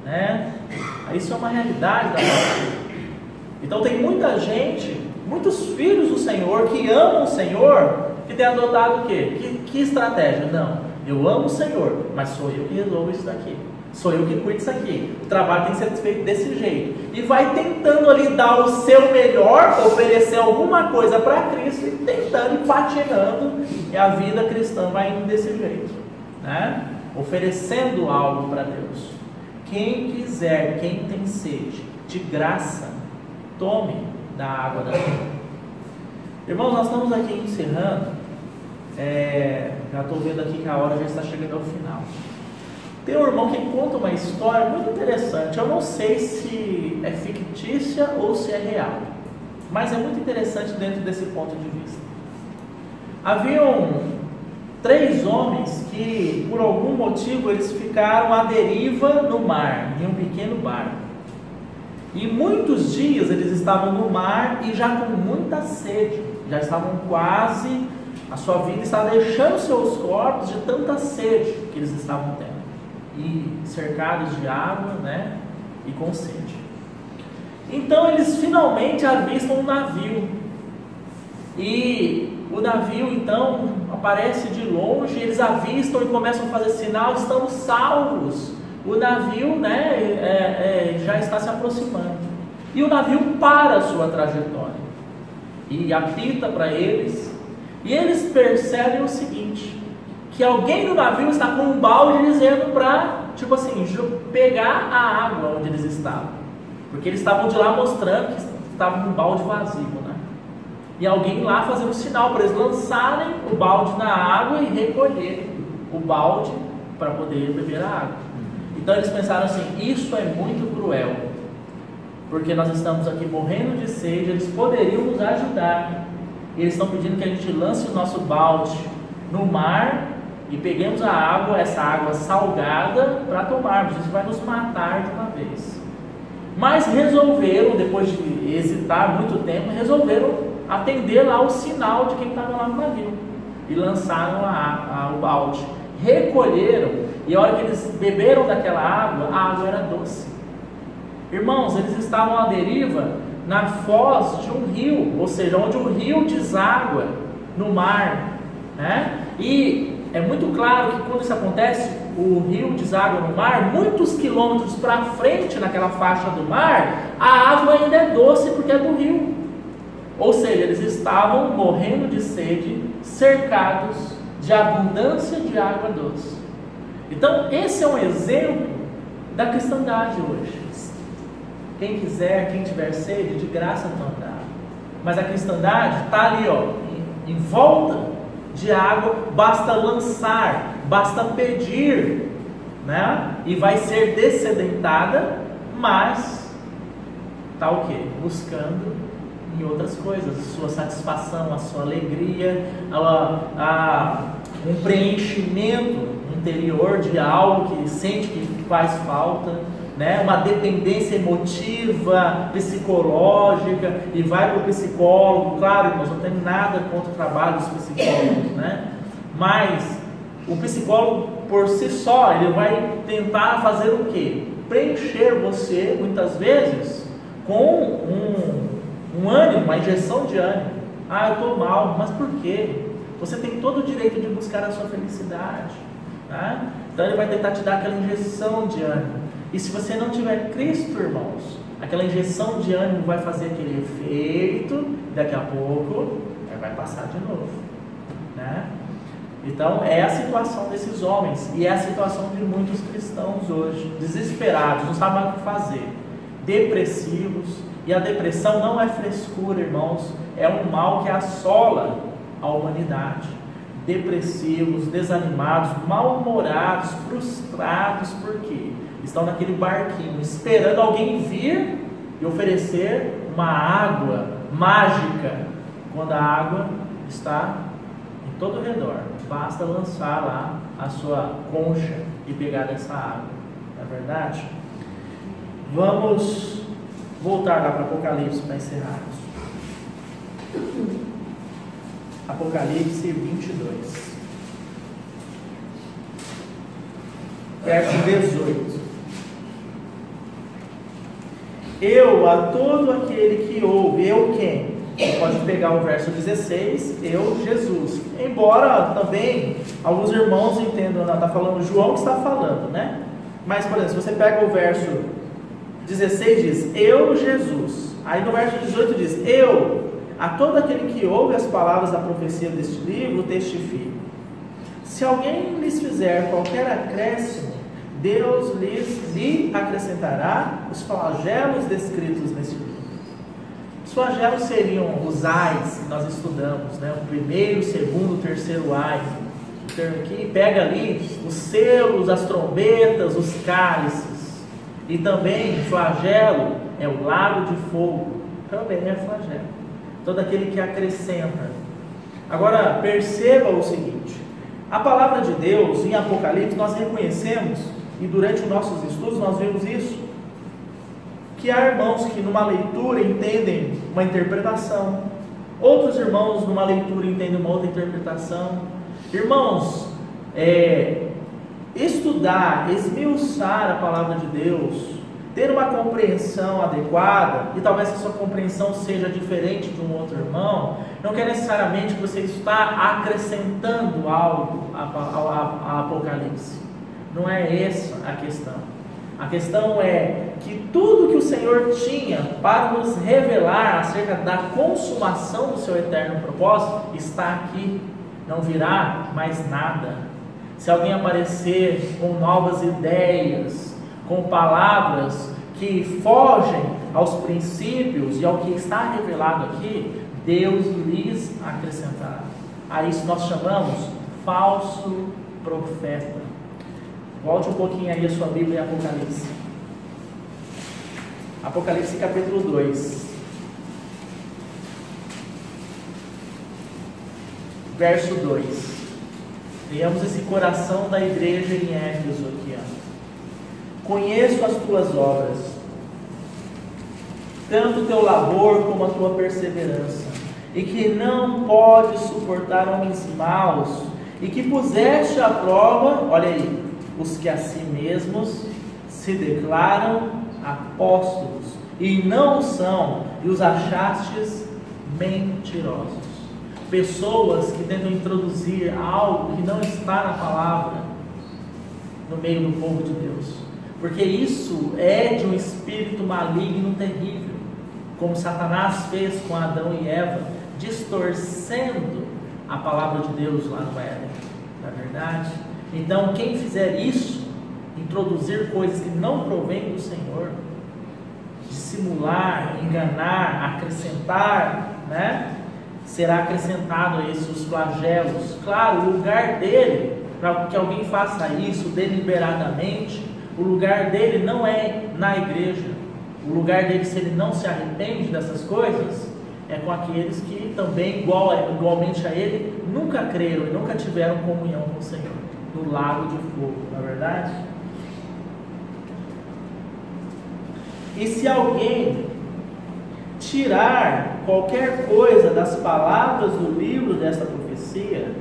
né? Isso é uma realidade da nossa vida. Então tem muita gente, muitos filhos do Senhor, que amam o Senhor, que tem adotado o quê? Que estratégia? Não, eu amo o Senhor, mas sou eu que resolvo isso daqui, sou eu que cuido disso aqui, o trabalho tem que ser feito desse jeito, e vai tentando ali dar o seu melhor, oferecer alguma coisa para Cristo, e tentando e patinando, e a vida cristã vai indo desse jeito, né? Oferecendo algo para Deus. Quem quiser, quem tem sede, de graça, tome da água da vida. Irmãos, nós estamos aqui encerrando. Já estou vendo aqui que a hora já está chegando ao final. Tem um irmão que conta uma história muito interessante. Eu não sei se é fictícia ou se é real, mas é muito interessante dentro desse ponto de vista. Haviam 3 homens que, por algum motivo, eles ficaram à deriva no mar, em um pequeno barco. E muitos dias eles estavam no mar e já com muita sede, já estavam quase, a sua vida estava deixando seus corpos de tanta sede que eles estavam tendo, e cercados de água, né, e com sede. Então eles finalmente avistam um navio, e o navio então aparece de longe, eles avistam e começam a fazer sinal, estamos salvos. O navio, né, já está se aproximando, e o navio para a sua trajetória e apita para eles, e eles percebem o seguinte, que alguém no navio está com um balde dizendo para, tipo assim, pegar a água onde eles estavam, porque eles estavam de lá mostrando que estavam com um balde vazio, né? E alguém lá fazendo sinal para eles lançarem o balde na água e recolherem o balde para poder beber a água. Então eles pensaram assim, isso é muito cruel, porque nós estamos aqui morrendo de sede, eles poderiam nos ajudar. Eles estão pedindo que a gente lance o nosso balde no mar e peguemos a água, essa água salgada, para tomarmos. Isso vai nos matar de uma vez. Mas resolveram, depois de hesitar muito tempo, resolveram atender lá o sinal de quem estava lá no navio e lançaram o balde, recolheram, e a hora que eles beberam daquela água, a água era doce. Irmãos, eles estavam à deriva na foz de um rio, ou seja, onde o rio deságua no mar, né? E é muito claro que quando isso acontece, o rio deságua no mar, muitos quilômetros para frente naquela faixa do mar, a água ainda é doce porque é do rio. Ou seja, eles estavam morrendo de sede, cercados de abundância de água doce. Então, esse é um exemplo da cristandade hoje. Quem quiser, quem tiver sede, de graça toma da água. Mas a cristandade está ali, ó, em volta de água, basta lançar, basta pedir, né? E vai ser dessedentada, mas está o quê? Buscando em outras coisas, a sua satisfação, a sua alegria, um preenchimento interior de algo que sente que faz falta, né? Uma dependência emotiva, psicológica, e vai para o psicólogo. Claro, irmãos, não tem nada contra o trabalho dos psicólogos, né? Mas o psicólogo por si só, ele vai tentar fazer o quê? Preencher você, muitas vezes, com um ânimo, uma injeção de ânimo. Ah, eu estou mal, mas por quê? você tem todo o direito de buscar a sua felicidade, tá? Então ele vai tentar te dar aquela injeção de ânimo. E se você não tiver Cristo, irmãos, aquela injeção de ânimo vai fazer aquele efeito, daqui a pouco vai passar de novo, né? Então é a situação desses homens, e é a situação de muitos cristãos hoje, desesperados, não sabem mais o que fazer, depressivos. E a depressão não é frescura, irmãos, é um mal que assola a humanidade. Depressivos, desanimados, mal-humorados, frustrados, por quê? Estão naquele barquinho, esperando alguém vir e oferecer uma água mágica, quando a água está em todo o redor. Basta lançar lá a sua concha e pegar dessa água, não é verdade? Vamos voltar lá para Apocalipse para encerrarmos. Apocalipse 22, verso 18. Eu a todo aquele que ouve, eu quem? Você pode pegar o verso 16, eu, Jesus. Embora também alguns irmãos entendam, está falando João que está falando, né? Mas, por exemplo, se você pega o verso 16, diz, eu, Jesus. Aí no verso 18 diz, eu, a todo aquele que ouve as palavras da profecia deste livro, testifico. Se alguém lhes fizer qualquer acréscimo, Deus lhe acrescentará os flagelos descritos neste livro. Os flagelos seriam os ais que nós estudamos, né? O primeiro, o segundo, o terceiro ai. O termo aqui pega ali os selos, as trombetas, os cálices. E também flagelo é o lago de fogo. Também é flagelo. Todo aquele que acrescenta. Agora, perceba o seguinte. A palavra de Deus em Apocalipse nós reconhecemos, e durante os nossos estudos nós vemos isso, que há irmãos que numa leitura entendem uma interpretação, outros irmãos numa leitura entendem uma outra interpretação. Irmãos, estudar, esmiuçar a palavra de Deus, ter uma compreensão adequada, e talvez a sua compreensão seja diferente de um outro irmão, não quer necessariamente que você está acrescentando algo a Apocalipse. Não é essa a questão. A questão é que tudo que o Senhor tinha para nos revelar acerca da consumação do seu eterno propósito está aqui. Não virá mais nada. Se alguém aparecer com novas ideias, com palavras que fogem aos princípios e ao que está revelado aqui, Deus lhes acrescentará. A isso nós chamamos falso profeta. Volte um pouquinho aí a sua Bíblia em Apocalipse. Apocalipse capítulo 2. Verso 2. Tenhamos esse coração da igreja em Éfeso aqui. Conheço as tuas obras, tanto o teu labor como a tua perseverança, e que não podes suportar homens maus, e que puseste à prova, olha aí, os que a si mesmos se declaram apóstolos, e não são, e os achastes mentirosos. Pessoas que tentam introduzir algo que não está na palavra no meio do povo de Deus, porque isso é de um espírito maligno terrível, como Satanás fez com Adão e Eva, distorcendo a palavra de Deus lá no Éden, não é verdade? Então quem fizer isso, introduzir coisas que não provêm do Senhor, dissimular, enganar, acrescentar, né? Será acrescentado a isso os flagelos. Claro, o lugar dele, para que alguém faça isso deliberadamente, o lugar dele não é na igreja. O lugar dele, se ele não se arrepende dessas coisas, é com aqueles que também, igualmente a ele, nunca creram e nunca tiveram comunhão com o Senhor, no lago de fogo, não é verdade? E se alguém tirar qualquer coisa das palavras do livro desta profecia,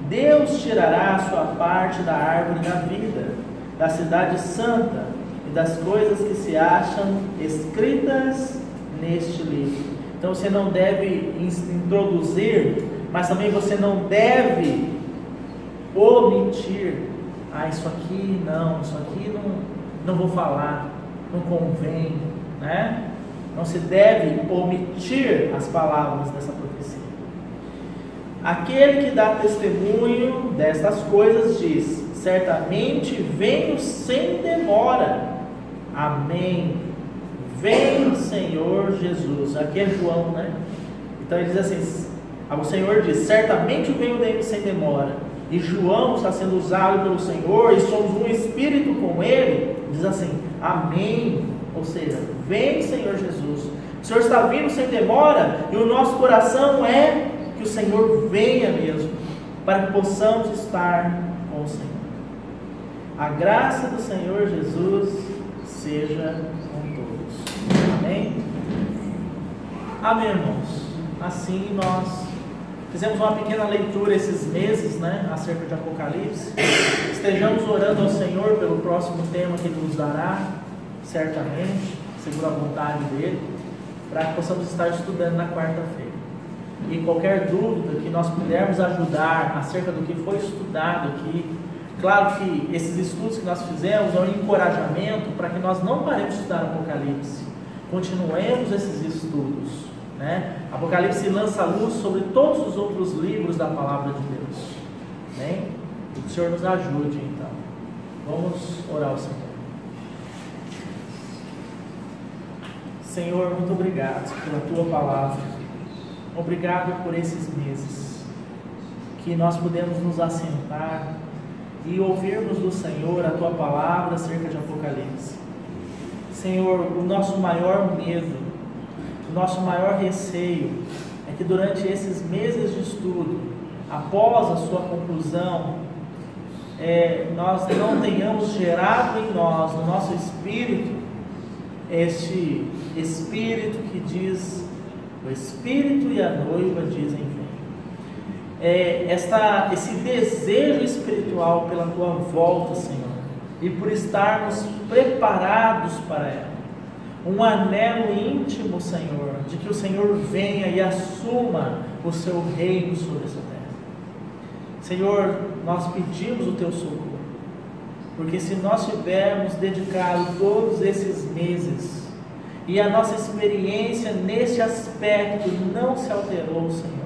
Deus tirará a sua parte da árvore da vida, da cidade santa e das coisas que se acham escritas neste livro. Então você não deve introduzir mas também você não deve omitir. Isso aqui não vou falar, não convém, né? Não se deve omitir as palavras dessa profecia. Aquele que dá testemunho destas coisas diz: certamente venho sem demora. Amém. Vem, Senhor Jesus. Aqui é João, né? Então ele diz assim: o Senhor diz: certamente venho sem demora. E João está sendo usado pelo Senhor e somos um espírito com ele. Diz assim: amém. Ou seja, vem, Senhor Jesus. O Senhor está vindo sem demora e o nosso coração é que o Senhor venha mesmo, para que possamos estar com o Senhor. A graça do Senhor Jesus seja com todos. Amém? Amém, irmãos. Assim nós fizemos uma pequena leitura esses meses, né, acerca de Apocalipse. Estejamos orando ao Senhor pelo próximo tema que Ele nos dará, certamente, segundo a vontade dEle, para que possamos estar estudando na quarta-feira. E qualquer dúvida que nós pudermos ajudar acerca do que foi estudado aqui, claro que esses estudos que nós fizemos é um encorajamento para que nós não paremos de estudar Apocalipse, continuemos esses estudos, né? Apocalipse lança luz sobre todos os outros livros da palavra de Deus, né? Que o Senhor nos ajude, então. Vamos orar ao Senhor. Senhor, muito obrigado pela Tua palavra. Obrigado por esses meses que nós podemos nos assentar e ouvirmos do Senhor a Tua palavra acerca de Apocalipse. Senhor, o nosso maior medo, o nosso maior receio é que durante esses meses de estudo, após a sua conclusão, nós não tenhamos gerado em nós, no nosso espírito, este espírito que diz: o Espírito e a noiva dizem vem. Esse desejo espiritual pela Tua volta, Senhor, e por estarmos preparados para ela. Um anelo íntimo, Senhor, de que o Senhor venha e assuma o Seu reino sobre essa terra. Senhor, nós pedimos o Teu socorro, porque se nós tivermos dedicado todos esses meses e a nossa experiência nesse aspecto não se alterou, Senhor,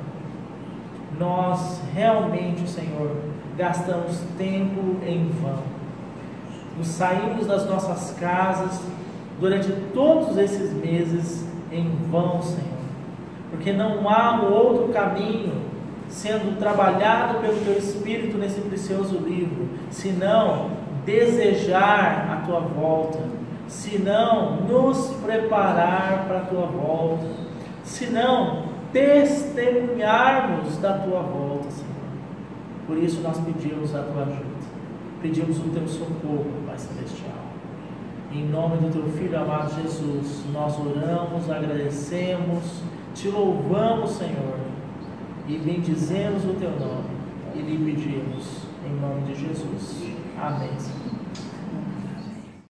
nós realmente, Senhor, gastamos tempo em vão. Nos saímos das nossas casas durante todos esses meses em vão, Senhor, porque não há um outro caminho sendo trabalhado pelo Teu Espírito nesse precioso livro, senão desejar a Tua volta, senão nos preparar para a Tua volta, senão testemunharmos da Tua volta, Senhor. Por isso nós pedimos a Tua ajuda, pedimos o Teu socorro, Pai Celestial. Em nome do Teu Filho amado Jesus, nós oramos, agradecemos, Te louvamos, Senhor, e bendizemos o Teu nome, e lhe pedimos, em nome de Jesus. Amém.